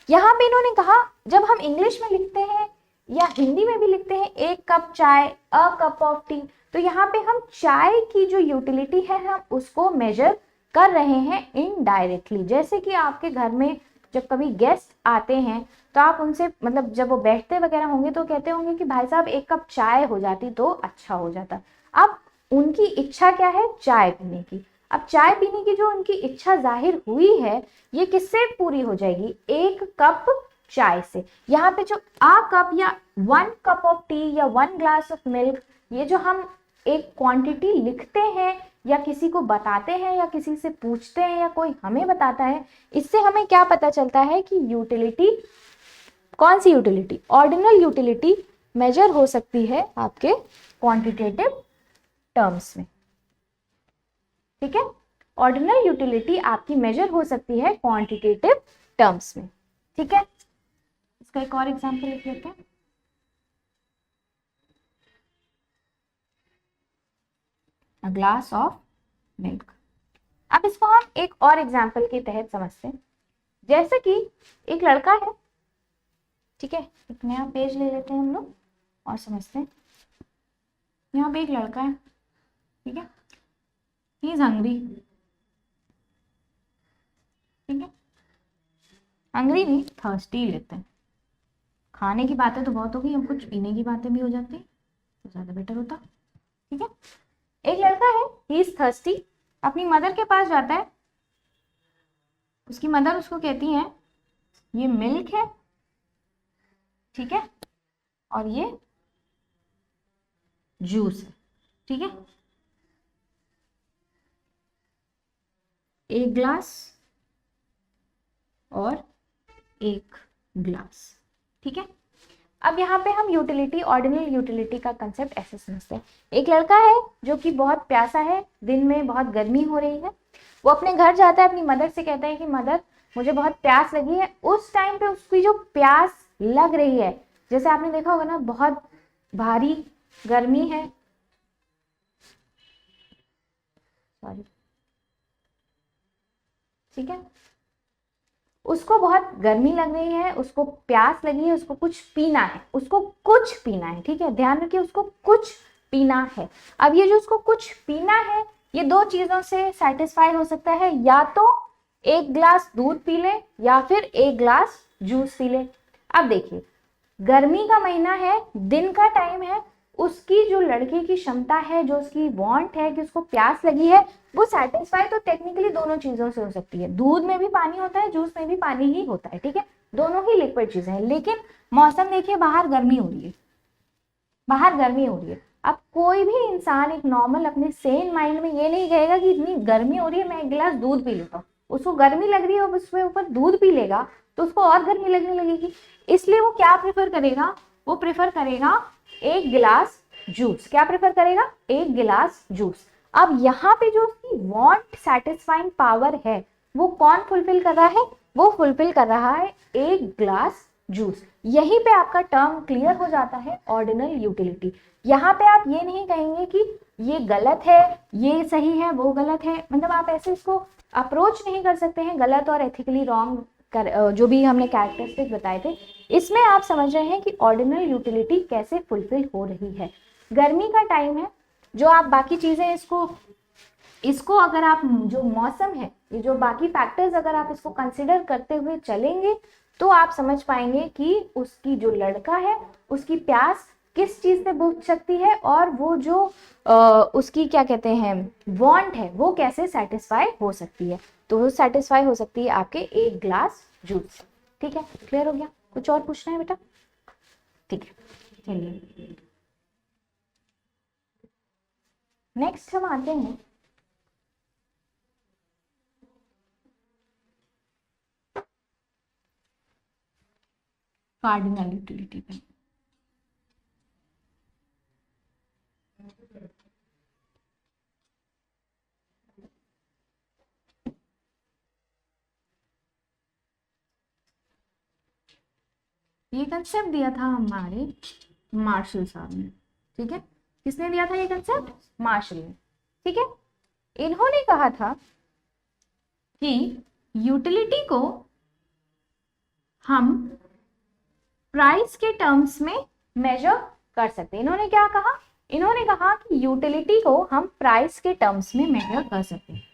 यहाँ पे इन्होंने कहा, जब हम इंग्लिश में लिखते हैं या हिंदी में भी लिखते हैं एक कप चाय, अ कप ऑफ टी, तो यहाँ पे हम चाय की जो यूटिलिटी है हम उसको मेजर कर रहे हैं इनडायरेक्टली। जैसे कि आपके घर में जब कभी गेस्ट आते हैं तो आप उनसे, मतलब जब वो बैठते वगैरह होंगे तो कहते होंगे कि भाई साहब एक कप चाय हो जाती तो अच्छा हो जाता। अब उनकी इच्छा क्या है, चाय पीने की। अब चाय पीने की जो उनकी इच्छा जाहिर हुई है ये किससे पूरी हो जाएगी, एक कप चाय से। यहाँ पे जो आ कप या 1 कप ऑफ टी या 1 ग्लास ऑफ मिल्क, ये जो हम एक क्वांटिटी लिखते हैं या किसी को बताते हैं या किसी से पूछते हैं या कोई हमें बताता है, इससे हमें क्या पता चलता है कि यूटिलिटी, कौन सी यूटिलिटी, ऑर्डिनल यूटिलिटी मेजर हो सकती है आपके क्वांटिटेटिव टर्म्स में। ठीक है, ऑर्डिनल यूटिलिटी आपकी मेजर हो सकती है क्वांटिटेटिव टर्म्स में। ठीक है, इसका एक और एग्जांपल लिख लेते हैं, अ ग्लास ऑफ मिल्क। अब इसको हम एक और एग्जांपल के तहत समझते हैं, जैसे कि एक लड़का है। ठीक है, एक नया पेज ले लेते हैं हम लोग और समझते हैं। यहाँ पे एक लड़का है, ठीक है, ही इज हंग्री। ठीक है, हंग्री नहीं, थर्स्टी लेते हैं। खाने की बातें तो बहुत हो गई, अब कुछ पीने की बातें भी हो जाती तो ज्यादा बेटर होता। ठीक है, एक लड़का है, ही इज थर्स्टी, अपनी मदर के पास जाता है। उसकी मदर उसको कहती है ये मिल्क है, ठीक है, और ये जूस है। ठीक है, एक ग्लास और एक ग्लास। ठीक है, अब यहाँ पे हम यूटिलिटी, ऑर्डिनल यूटिलिटी का कंसेप्ट ऐसे समझते हैं। एक लड़का है जो कि बहुत प्यासा है, दिन में बहुत गर्मी हो रही है, वो अपने घर जाता है, अपनी मदर से कहता है कि मदर मुझे बहुत प्यास लगी है। उस टाइम पे उसकी जो प्यास लग रही है, जैसे आपने देखा होगा ना, बहुत भारी गर्मी है, सॉरी, ठीक है, उसको बहुत गर्मी लग रही है, उसको प्यास लगी है, उसको कुछ पीना है, उसको कुछ पीना है, ठीक है, ध्यान रखिए, उसको कुछ पीना है। अब ये जो उसको कुछ पीना है, ये दो चीजों से सेटिस्फाई हो सकता है, या तो एक ग्लास दूध पी ले या फिर एक ग्लास जूस पी ले। अब देखिए, गर्मी का महीना है, दिन का टाइम है, उसकी जो लड़के की क्षमता है, जो उसकी वांट है कि उसको प्यास लगी है, वो सेटिस्फाई तो टेक्निकली दोनों चीजों से हो सकती है। दूध में भी पानी होता है, जूस में भी पानी ही होता है, ठीक है, दोनों ही लिक्विड चीजें हैं। लेकिन मौसम देखिए, बाहर गर्मी हो रही है, बाहर गर्मी हो रही है। अब कोई भी इंसान एक नॉर्मल अपने सेन माइंड में ये नहीं कहेगा कि इतनी गर्मी हो रही है, मैं एक गिलास दूध पी लेता हूँ। उसको गर्मी लग रही है और उसके ऊपर दूध पी लेगा तो उसको और गर्मी लगने लगेगी। इसलिए वो क्या प्रेफर करेगा, वो प्रेफर करेगा एक गिलास जूस। क्या प्रेफर करेगा, एक गिलास जूस। अब यहाँ पे जो उसकी वांट सेटिस्फाइंग पावर है, वो कौन फुलफिल कर रहा है, वो फुलफिल कर रहा है एक ग्लास जूस। यहीं पे आपका टर्म क्लियर हो जाता है, ऑर्डिनल यूटिलिटी। यहाँ पे आप ये नहीं कहेंगे कि ये गलत है, ये सही है, वो गलत है, मतलब आप ऐसे इसको अप्रोच नहीं कर सकते हैं, गलत और एथिकली रॉन्ग जो भी हमने कैरेक्टरिस्टिक बताए थे। इसमें आप समझ रहे हैं कि ऑर्डिनल यूटिलिटी कैसे फुलफिल हो रही है। गर्मी का टाइम है, जो आप बाकी चीजें इसको अगर आप, जो मौसम है, ये जो बाकी फैक्टर्स अगर आप इसको कंसिडर करते हुए चलेंगे तो आप समझ पाएंगे कि उसकी जो लड़का है, उसकी प्यास किस चीज से बुझ सकती है, और वो जो उसकी क्या कहते हैं वांट है, वो कैसे सेटिस्फाई हो सकती है। तो वो सेटिस्फाई हो सकती है आपके एक ग्लास जूस। ठीक है, क्लियर हो गया? कुछ और पूछना है बेटा? ठीक है, चलिए नेक्स्ट हम आते हैं कार्डिनल यूटिलिटी पे। ये कंसेप्ट दिया था हमारे मार्शल साहब ने, ठीक है, किसने दिया था ये कंसेप्ट? मार्शल ने, ठीक है। इन्होंने कहा था कि यूटिलिटी को हम प्राइस के टर्म्स में मेजर कर सकते हैं। इन्होंने क्या कहा? इन्होंने कहा कि यूटिलिटी को हम प्राइस के टर्म्स में मेजर कर सकते हैं।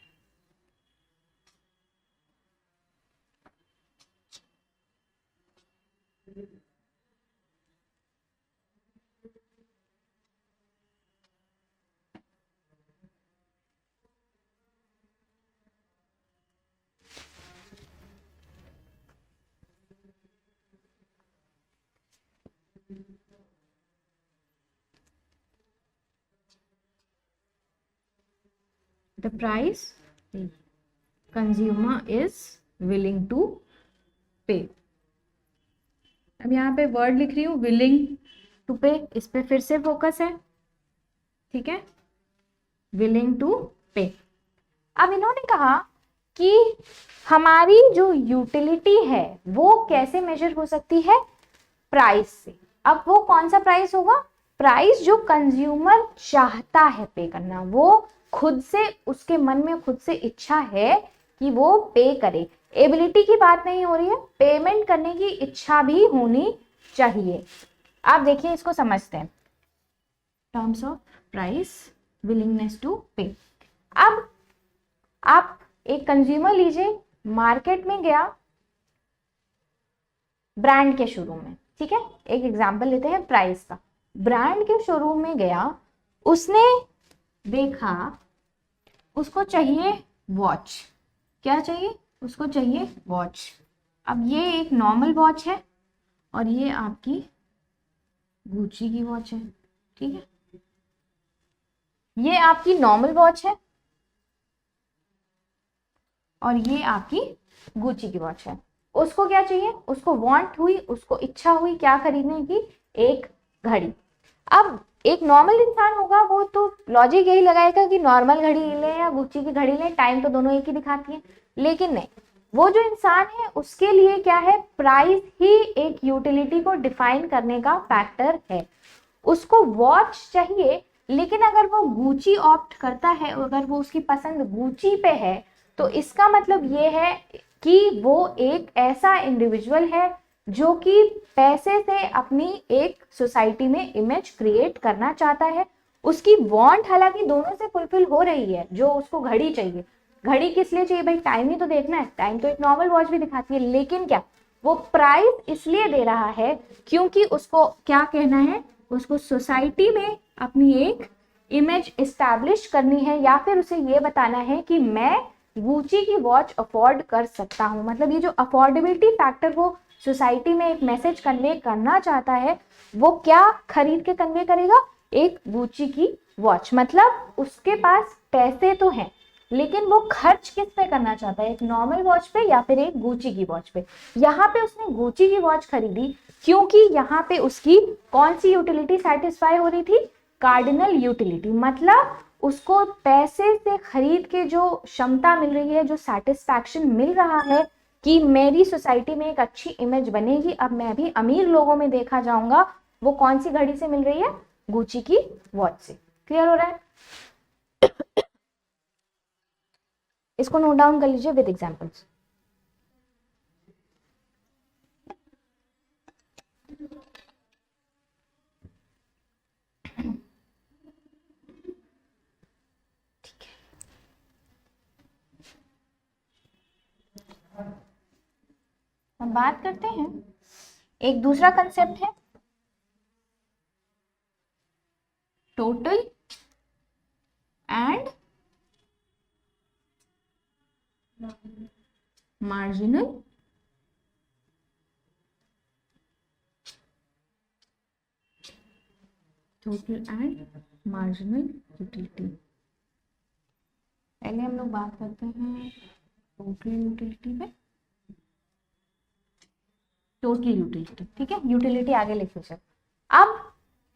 The price consumer is willing to pay। अब यहाँ पे वर्ड लिख रही हूँ willing to pay, इस पे फिर से फोकस है, ठीक है, willing to pay। अब इन्होंने कहा कि हमारी जो यूटिलिटी है वो कैसे मेजर हो सकती है? प्राइस से। अब वो कौन सा प्राइस होगा? प्राइस जो कंज्यूमर चाहता है पे करना, वो खुद से, उसके मन में खुद से इच्छा है कि वो पे करे। एबिलिटी की बात नहीं हो रही है, पेमेंट करने की इच्छा भी होनी चाहिए। आप देखिए, इसको समझते हैं, terms of price, willingness to pay. अब आप एक कंज्यूमर लीजिए, मार्केट में गया ब्रांड के शोरूम में, ठीक है, एक एग्जांपल लेते हैं प्राइस का। ब्रांड के शोरूम में गया, उसने देखा, उसको चाहिए वॉच। क्या चाहिए? उसको चाहिए वॉच। अब ये एक नॉर्मल वॉच है और ये आपकी गुची की वॉच है, ठीक है, ये आपकी नॉर्मल वॉच है और ये आपकी गुची की वॉच है। उसको क्या चाहिए? उसको वांट हुई, उसको इच्छा हुई क्या खरीदने की? एक घड़ी। अब एक नॉर्मल इंसान होगा वो तो लॉजिक यही लगाएगा कि नॉर्मल घड़ी लें या गुच्ची की घड़ी लें, टाइम तो दोनों एक ही दिखाती है। लेकिन नहीं, वो जो इंसान है उसके लिए क्या है, प्राइस ही एक यूटिलिटी को डिफाइन करने का फैक्टर है। उसको वॉच चाहिए, लेकिन अगर वो गुची ऑप्ट करता है, अगर वो उसकी पसंद गुची पे है, तो इसका मतलब ये है कि वो एक ऐसा इंडिविजुअल है जो कि पैसे से अपनी एक सोसाइटी में इमेज क्रिएट करना चाहता है। उसकी वांट हालांकि दोनों से फुलफिल हो रही है। जो उसको घड़ी चाहिए, घड़ी किस लिए चाहिए भाई, टाइम ही तो देखना है, टाइम तो एक नॉर्मल वॉच भी दिखाती है। लेकिन क्या वो प्राइस इसलिए दे रहा है क्योंकि उसको क्या कहना है, उसको सोसाइटी में अपनी एक इमेज एस्टैब्लिश करनी है, या फिर उसे ये बताना है कि मैं गुची की वॉच अफोर्ड कर सकता हूँ। मतलब ये जो अफोर्डेबिलिटी फैक्टर वो सोसाइटी में एक मैसेज कन्वे करना चाहता है, वो क्या खरीद के कन्वे करेगा, एक गुची की वॉच। मतलब उसके पास पैसे तो हैं, लेकिन वो खर्च किस पे करना चाहता है, एक नॉर्मल वॉच पे या फिर एक गुची की वॉच पे। यहाँ पे उसने गुची की वॉच खरीदी क्योंकि यहाँ पे उसकी कौन सी यूटिलिटी सेटिस्फाई हो रही थी, कार्डिनल यूटिलिटी। मतलब उसको पैसे से खरीद के जो क्षमता मिल रही है, जो सेटिस्फैक्शन मिल रहा है कि मेरी सोसाइटी में एक अच्छी इमेज बनेगी, अब मैं भी अमीर लोगों में देखा जाऊंगा, वो कौन सी घड़ी से मिल रही है, गुची की वॉच से। क्लियर हो रहा है? इसको नोट डाउन कर लीजिए विद एग्जांपल्स। हम बात करते हैं, एक दूसरा कंसेप्ट है total and marginal total and marginal utility. पहले हम लोग बात करते हैं टोटल यूटिलिटी पे, टोटल यूटिलिटी, ठीक है, यूटिलिटी आगे लिख लीजिए। अब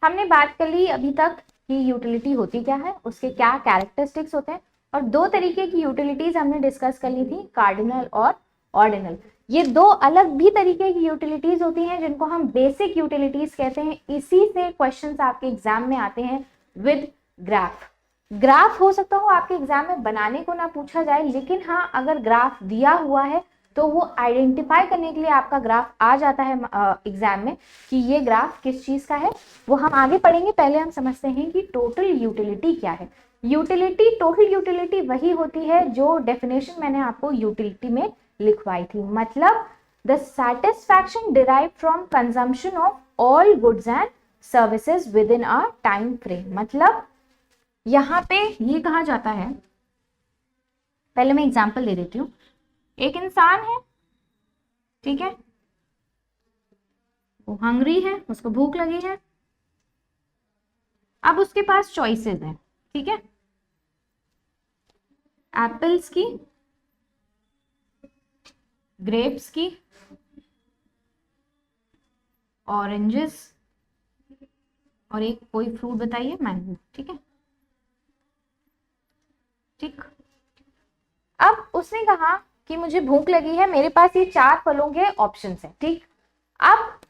हमने बात कर ली अभी तक कि यूटिलिटी होती क्या है, उसके क्या कैरेक्टरिस्टिक्स होते हैं, और दो तरीके की यूटिलिटीज हमने डिस्कस कर ली थी, कार्डिनल और ऑर्डिनल। ये दो अलग भी तरीके की यूटिलिटीज होती हैं जिनको हम बेसिक यूटिलिटीज कहते हैं। इसी से क्वेश्चंस आपके एग्जाम में आते हैं विद ग्राफ। ग्राफ हो सकता हो आपके एग्जाम में बनाने को ना पूछा जाए, लेकिन हाँ अगर ग्राफ दिया हुआ है तो वो आइडेंटिफाई करने के लिए आपका ग्राफ आ जाता है एग्जाम में कि ये ग्राफ किस चीज का है, वो हम आगे पढ़ेंगे। पहले हम समझते हैं कि टोटल यूटिलिटी क्या है। यूटिलिटी, टोटल यूटिलिटी वही होती है जो डेफिनेशन मैंने आपको यूटिलिटी में लिखवाई थी। मतलब the satisfaction derive from consumption of all goods and services with in a time frame. मतलब यहाँ पे ये कहा जाता है, पहले मैं एग्जाम्पल दे देती हूँ। एक इंसान है, ठीक है, वो हंग्री है, उसको भूख लगी है। अब उसके पास चॉइसेस हैं, ठीक है, एप्पल्स की, ग्रेप्स की, ऑरेंजेस, और एक कोई फ्रूट बताइए, मैंगो, ठीक है, ठीक। अब उसने कहा कि मुझे भूख लगी है, मेरे पास ये 4 फलों के ऑप्शंस हैं, ठीक। अब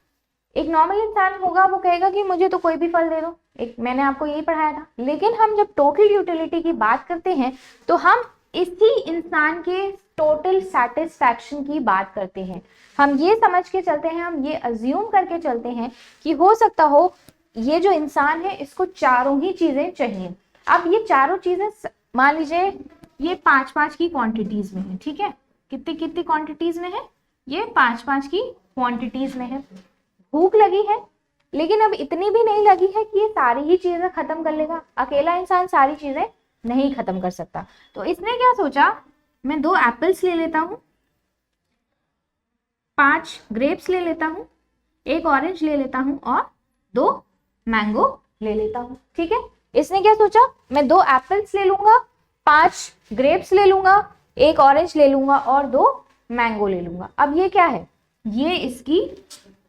एक नॉर्मल इंसान होगा, वो कहेगा कि मुझे तो कोई भी फल दे दो, एक मैंने आपको यही पढ़ाया था। लेकिन हम जब टोटल यूटिलिटी की बात करते हैं तो हम इसी इंसान के टोटल सेटिस्फैक्शन की बात करते हैं। हम ये समझ के चलते हैं, हम ये अज्यूम करके चलते हैं कि हो सकता हो ये जो इंसान है इसको चारों ही चीजें चाहिए। अब ये चारों चीजें मान लीजिए ये 5-5 की क्वांटिटीज में है, ठीक है, कितनी कितनी क्वांटिटीज में है, ये 5-5 की क्वांटिटीज में है। भूख लगी है, लेकिन अब इतनी भी नहीं लगी है कि ये सारी ही चीजें खत्म कर लेगा। अकेला इंसान सारी चीजें नहीं खत्म कर सकता। तो इसने क्या सोचा, मैं 2 एप्पल्स ले लेता हूँ, 5 ग्रेप्स ले लेता हूँ, 1 ऑरेंज ले लेता हूँ और 2 मैंगो ले लेता हूँ, ठीक है। इसने क्या सोचा, मैं 2 एप्पल्स ले लूंगा, 5 ग्रेप्स ले लूंगा, 1 ऑरेंज ले लूंगा और 2 मैंगो ले लूंगा। अब ये क्या है, ये इसकी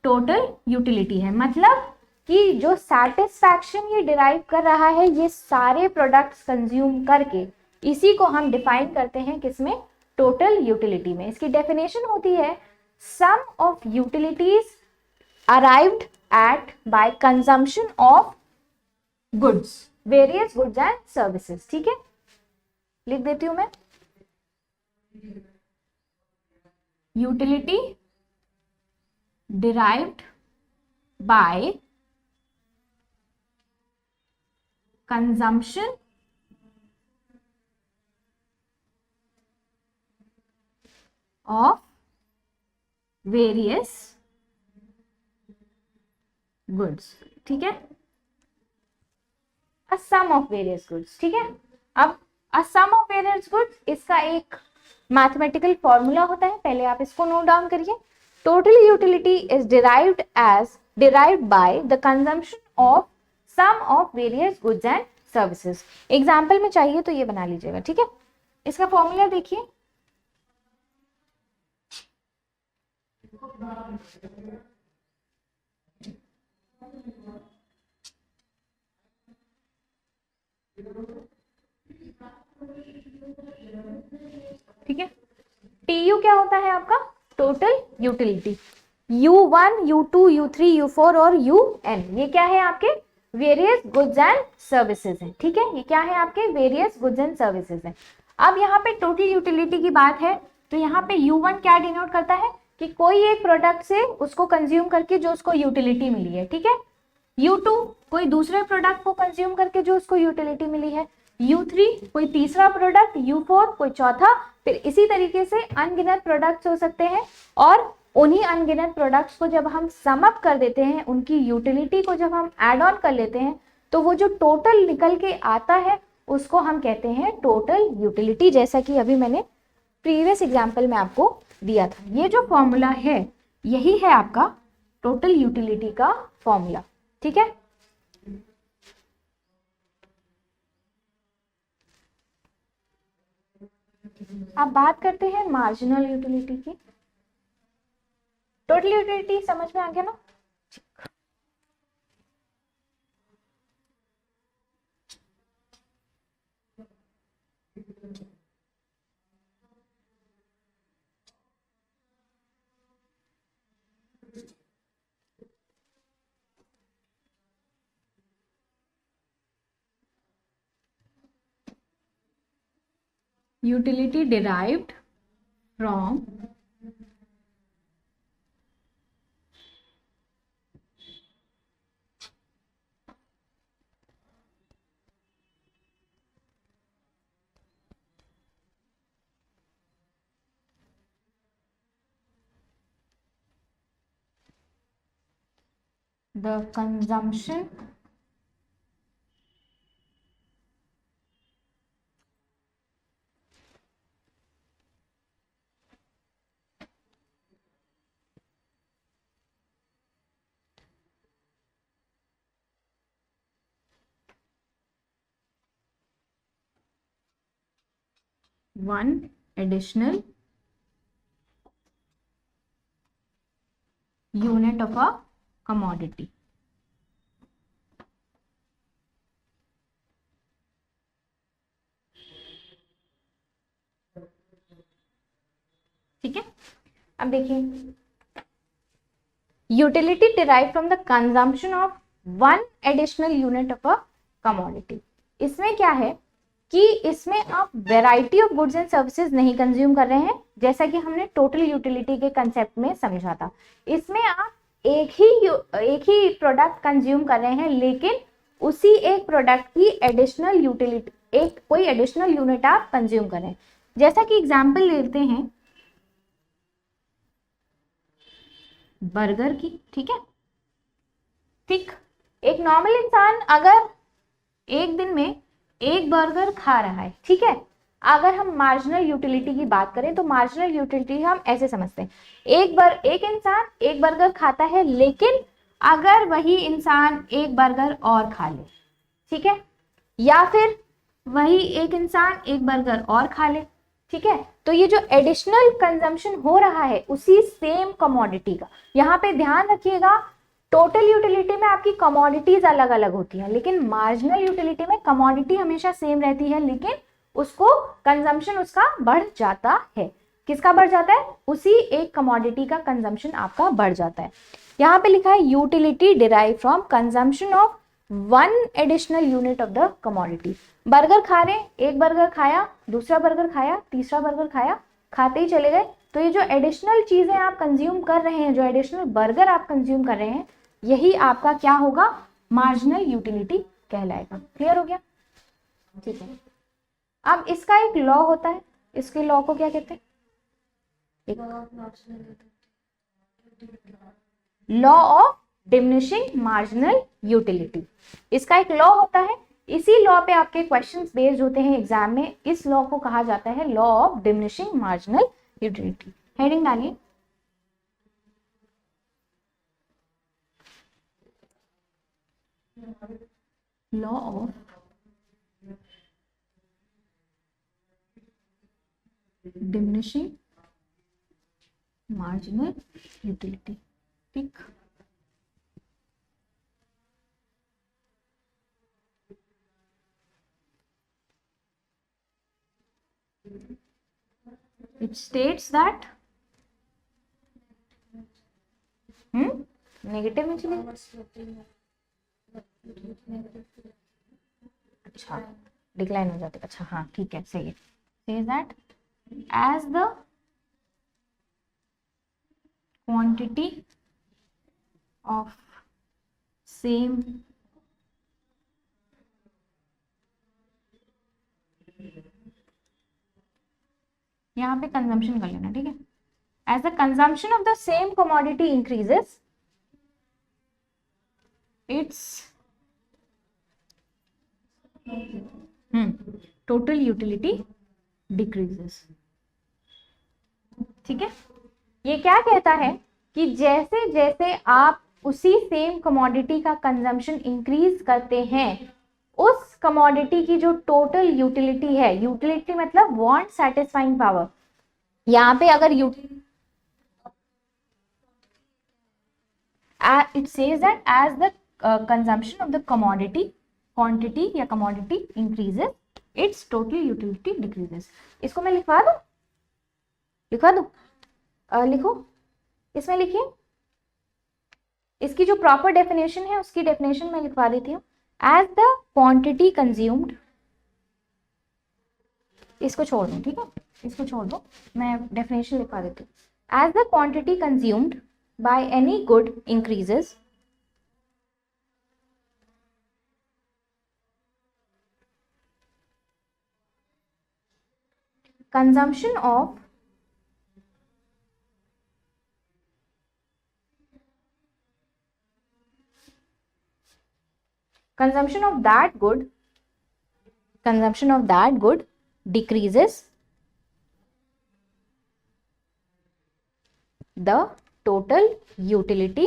टोटल यूटिलिटी है। मतलब कि जो सेटिस्फैक्शन ये डिराइव कर रहा है ये सारे प्रोडक्ट्स कंज्यूम करके, इसी को हम डिफाइन करते हैं किसमें, टोटल यूटिलिटी में। इसकी डेफिनेशन होती है sum of utilities arrived at by consumption of goods, various goods and services. ठीक है, लिख देती हूं मैं, utility derived by consumption of various goods। ठीक है, a sum of various goods। ठीक है, अब a sum of various goods इसका एक मैथमेटिकल फॉर्मूला होता है, पहले आप इसको नोट डाउन करिए। Total utility is derived by the consumption of sum of various goods and services. Example में चाहिए तो ये बना लीजिएगा। ठीक है, इसका फॉर्मूला देखिए, ठीक है, टीयू क्या होता है आपका, total utility. U1, U2, U3, U4 और UN ये क्या है आपके वेरियस गुड्स एंड सर्विसेज हैं। ठीक है, ये क्या है आपके वेरियस गुड्स एंड सर्विसेज हैं। अब यहाँ पे टोटल यूटिलिटी की बात है तो यहाँ पे U1 क्या डिनोट करता है कि कोई एक प्रोडक्ट से उसको कंज्यूम करके जो उसको यूटिलिटी मिली है। ठीक है, U2 कोई दूसरे प्रोडक्ट को कंज्यूम करके जो उसको यूटिलिटी मिली है, U3 कोई तीसरा प्रोडक्ट, U4 कोई चौथा, फिर इसी तरीके से अनगिनत प्रोडक्ट्स हो सकते हैं। और उन्हीं अनगिनत प्रोडक्ट्स को जब हम सम अप कर देते हैं, उनकी यूटिलिटी को जब हम ऐड ऑन कर लेते हैं, तो वो जो टोटल निकल के आता है उसको हम कहते हैं टोटल यूटिलिटी, जैसा कि अभी मैंने प्रीवियस एग्जाम्पल में आपको दिया था। ये जो फॉर्मूला है यही है आपका टोटल यूटिलिटी का फॉर्मूला। ठीक है, अब बात करते हैं मार्जिनल यूटिलिटी की। टोटल यूटिलिटी समझ में आ गया ना। Utility derived from the consumption one additional unit of a commodity। ठीक है, अब देखिए, utility derive from the consumption of one additional unit of a commodity. इसमें क्या है कि इसमें आप variety of goods and services नहीं कंज्यूम कर रहे हैं, जैसा कि हमने टोटल यूटिलिटी के कंसेप्ट में समझा था। इसमें आप एक ही प्रोडक्ट कंज्यूम कर रहे हैं, लेकिन उसी एक प्रोडक्ट की एडिशनल यूटिलिटी, एक कोई एडिशनल यूनिट आप कंज्यूम कर रहे हैं। जैसा कि एग्जाम्पल लेते हैं बर्गर की। ठीक है, ठीक, एक नॉर्मल इंसान अगर एक दिन में एक बर्गर खा रहा है, ठीक है, अगर हम मार्जिनल यूटिलिटी की बात करें तो मार्जिनल यूटिलिटी हम ऐसे समझते हैं, एक इंसान एक बर्गर खाता है, लेकिन अगर वही इंसान एक बर्गर और खा ले, ठीक है, या फिर वही एक इंसान एक बर्गर और खा ले, ठीक है, तो ये जो एडिशनल कंजम्पशन हो रहा है उसी सेम कमोडिटी का, यहाँ पे ध्यान रखिएगा टोटल यूटिलिटी में आपकी कमोडिटीज अलग अलग होती हैं, लेकिन मार्जिनल यूटिलिटी में कमोडिटी हमेशा सेम रहती है, लेकिन उसको कंजम्पशन उसका बढ़ जाता है। किसका बढ़ जाता है? उसी एक कमोडिटी का कंजम्पशन आपका बढ़ जाता है। यहाँ पे लिखा है utility derive from consumption of 1 additional unit of the commodity. Burger खा रहे, एक बर्गर खाया, दूसरा बर्गर खाया, तीसरा बर्गर खाया, खाते ही चले गए, तो ये जो एडिशनल चीजें आप कंज्यूम कर रहे हैं, जो एडिशनल बर्गर आप कंज्यूम कर रहे हैं, यही आपका क्या होगा? मार्जिनल यूटिलिटी कहलाएगा। क्लियर हो गया? ठीक है। अब इसका एक लॉ होता है, इसके लॉ को क्या कहते हैं? Law of diminishing marginal utility. इसका एक लॉ होता है, इसी लॉ पे आपके क्वेश्चंस बेस्ड होते हैं एग्जाम में। इस लॉ को कहा जाता है law of diminishing marginal utility. Heading डालिए। Law of diminishing marginal utility. ठीक, it states that नेगेटिव में चलिए। अच्छा, डिक्लाइन हो जाते। अच्छा हाँ ठीक है, सही है। says that as the quantity of same यहाँ पे कंजम्पशन कर लेना, ठीक है। As the consumption of the same commodity increases, its total utility decreases. ठीक है, ये क्या कहता है कि जैसे जैसे आप उसी सेम कमोडिटी का कंजम्पशन इंक्रीज करते हैं, उस कमोडिटी की जो टोटल यूटिलिटी है, यूटिलिटी मतलब वांट सैटिस्फाइंग पावर, यहाँ पे अगर it says that as the consumption of the commodity quantity या commodity increases, its total utility decreases। इसको मैं लिखवा दूं? लिखवा दूं? लिखो, इसमें लिखिए। इसकी जो प्रॉपर डेफिनेशन है उसकी डेफिनेशन मैं लिखवा देती हूँ। एज द क्वांटिटी कंज्यूम्ड, इसको छोड़ दो, ठीक है, इसको छोड़ दो, मैं डेफिनेशन लिखवा देती हूँ। As the quantity consumed by any good increases, consumption of that good decreases the total utility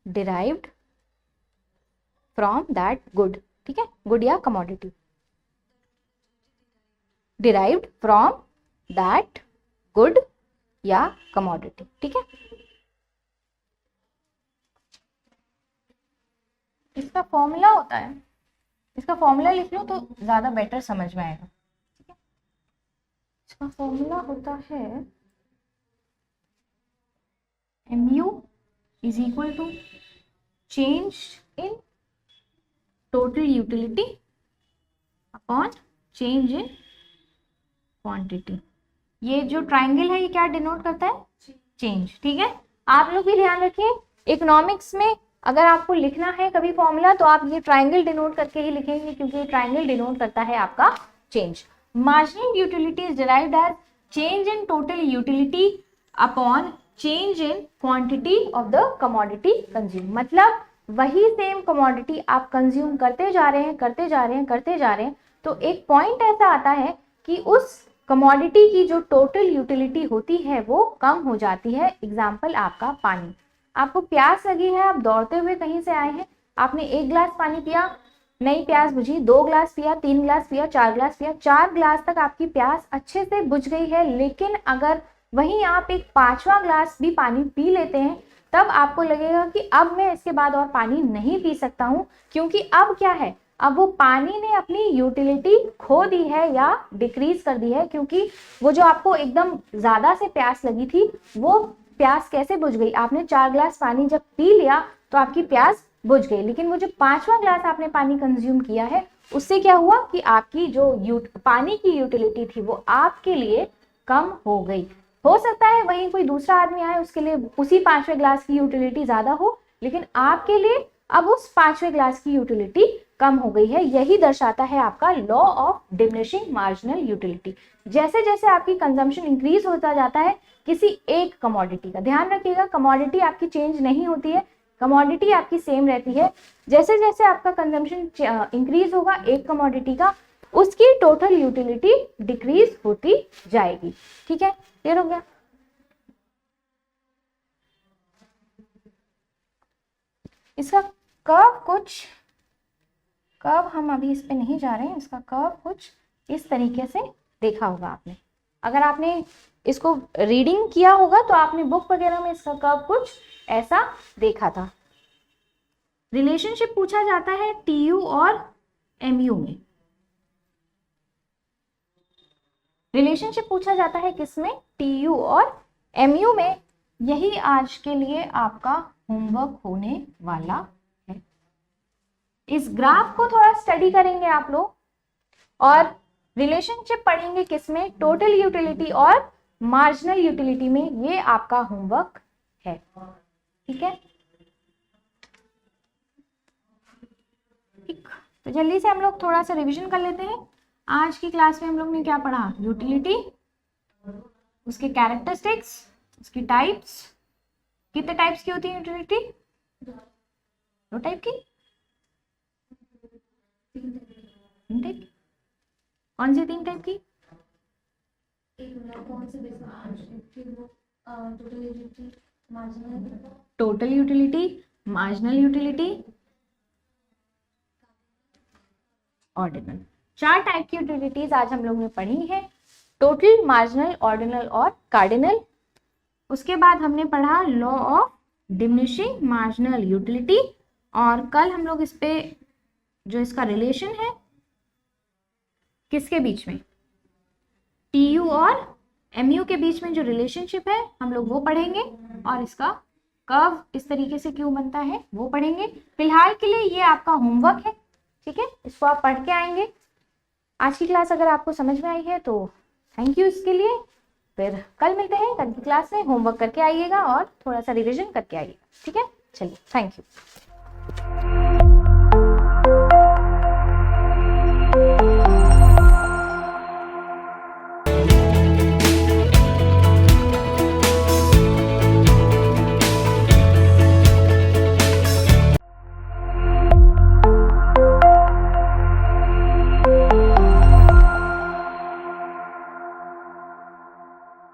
derived from that good। ठीक है, गुड या commodity derived from that good या कमोडिटी। ठीक है, इसका फॉर्मूला होता है, इसका फॉर्मूला लिख लो तो ज्यादा बेटर समझ में आएगा। ठीक है, इसका फॉर्मूला होता है mu is equal to change in total utility upon change in quantity। ये जो ट्राइंगल है ये क्या डिनोट करता है? चेंज। ठीक है, आप लोग भी ध्यान रखिए, इकोनॉमिक्स में अगर आपको लिखना है कभी फॉर्मूला तो आप ये ट्राइंगल डिनोट करके ही लिखेंगे, क्योंकि ये ट्राइंगल डिनोट करता है आपका change. Marginal utility is derived as change in total utility upon change in quantity of the commodity consume. मतलब वही सेम कमोडिटी आप कंज्यूम करते जा रहे हैं, तो एक पॉइंट ऐसा आता है कि उस कमोडिटी की जो टोटल यूटिलिटी होती है वो कम हो जाती है। एग्जाम्पल आपका पानी, आपको प्यास लगी है, आप दौड़ते हुए कहीं से आए हैं, आपने 1 ग्लास पानी पिया, नहीं प्यास बुझी, 2 ग्लास पिया, 3 ग्लास पिया, 4 ग्लास पिया, 4 ग्लास तक आपकी प्यास अच्छे से बुझ गई है। लेकिन अगर वहीं आप एक 5वां ग्लास भी पानी पी लेते हैं तब आपको लगेगा कि अब मैं इसके बाद और पानी नहीं पी सकता हूँ, क्योंकि अब क्या है, अब वो पानी ने अपनी यूटिलिटी खो दी है या डिक्रीज कर दी है, क्योंकि वो जो आपको एकदम ज्यादा से प्यास लगी थी वो प्यास कैसे बुझ गई, आपने 4 ग्लास पानी जब पी लिया तो आपकी प्यास बुझ गई, लेकिन वो जो 5वां ग्लास आपने पानी कंज्यूम किया है उससे क्या हुआ कि आपकी जो पानी की यूटिलिटी थी वो आपके लिए कम हो गई। हो सकता है वहीं कोई दूसरा आदमी आए उसके लिए उसी 5वें ग्लास की यूटिलिटी ज्यादा हो, लेकिन आपके लिए अब उस 5वें ग्लास की यूटिलिटी कम हो गई है। यही दर्शाता है आपका law of diminishing marginal utility. जैसे जैसे आपकी कंजम्पशन इंक्रीज होता जाता है किसी एक कमोडिटी का, ध्यान रखिएगा कमोडिटी आपकी चेंज नहीं होती है, कमोडिटी आपकी सेम रहती है। जैसे जैसे आपका कंजम्पशन इंक्रीज होगा एक कमोडिटी का, उसकी टोटल यूटिलिटी डिक्रीज होती जाएगी। ठीक है, क्लियर हो गया। इसका कर्व हम अभी इस पे नहीं जा रहे हैं, इसका कर्व कुछ इस तरीके से देखा होगा आपने। अगर आपने इसको रीडिंग किया होगा तो आपने बुक वगैरह में इसका कर्व कुछ ऐसा देखा था। रिलेशनशिप पूछा जाता है टीयू और एमयू में। रिलेशनशिप पूछा जाता है किसमें, टीयू और एमयू में। यही आज के लिए आपका होमवर्क होने वाला है। इस ग्राफ को थोड़ा स्टडी करेंगे आप लोग और रिलेशनशिप पढ़ेंगे किसमें, टोटल यूटिलिटी और मार्जिनल यूटिलिटी में। ये आपका होमवर्क है। ठीक है, ठीक, तो जल्दी से हम लोग थोड़ा सा रिवीजन कर लेते हैं। आज की क्लास में हम लोग ने क्या पढ़ा, यूटिलिटी, उसके कैरेक्टरिस्टिक्स, उसकी टाइप्स। कितने टाइप्स की होती है यूटिलिटी, 2 टाइप की, 3 टाइप की। कौन सी 3 टाइप की, total utility, marginal utility, ordinal. 4 type की यूटिलिटीज आज हम लोग ने पढ़ी है, टोटल, मार्जिनल, ऑर्डिनल और कार्डिनल। उसके बाद हमने पढ़ा law of diminishing marginal utility, और कल हम लोग इस पे जो इसका रिलेशन है किसके बीच में, टीयू और एमयू के बीच में जो रिलेशनशिप है हम लोग वो पढ़ेंगे, और इसका कर्व इस तरीके से क्यों बनता है वो पढ़ेंगे। फिलहाल के लिए ये आपका होमवर्क है, ठीक है, इसको आप पढ़ के आएंगे। आज की क्लास अगर आपको समझ में आई है तो थैंक यू इसके लिए। फिर कल मिलते हैं, कल की क्लास में होमवर्क करके आइएगा और थोड़ा सा रिवीजन करके आइएगा। ठीक है, चलिए, थैंक यू।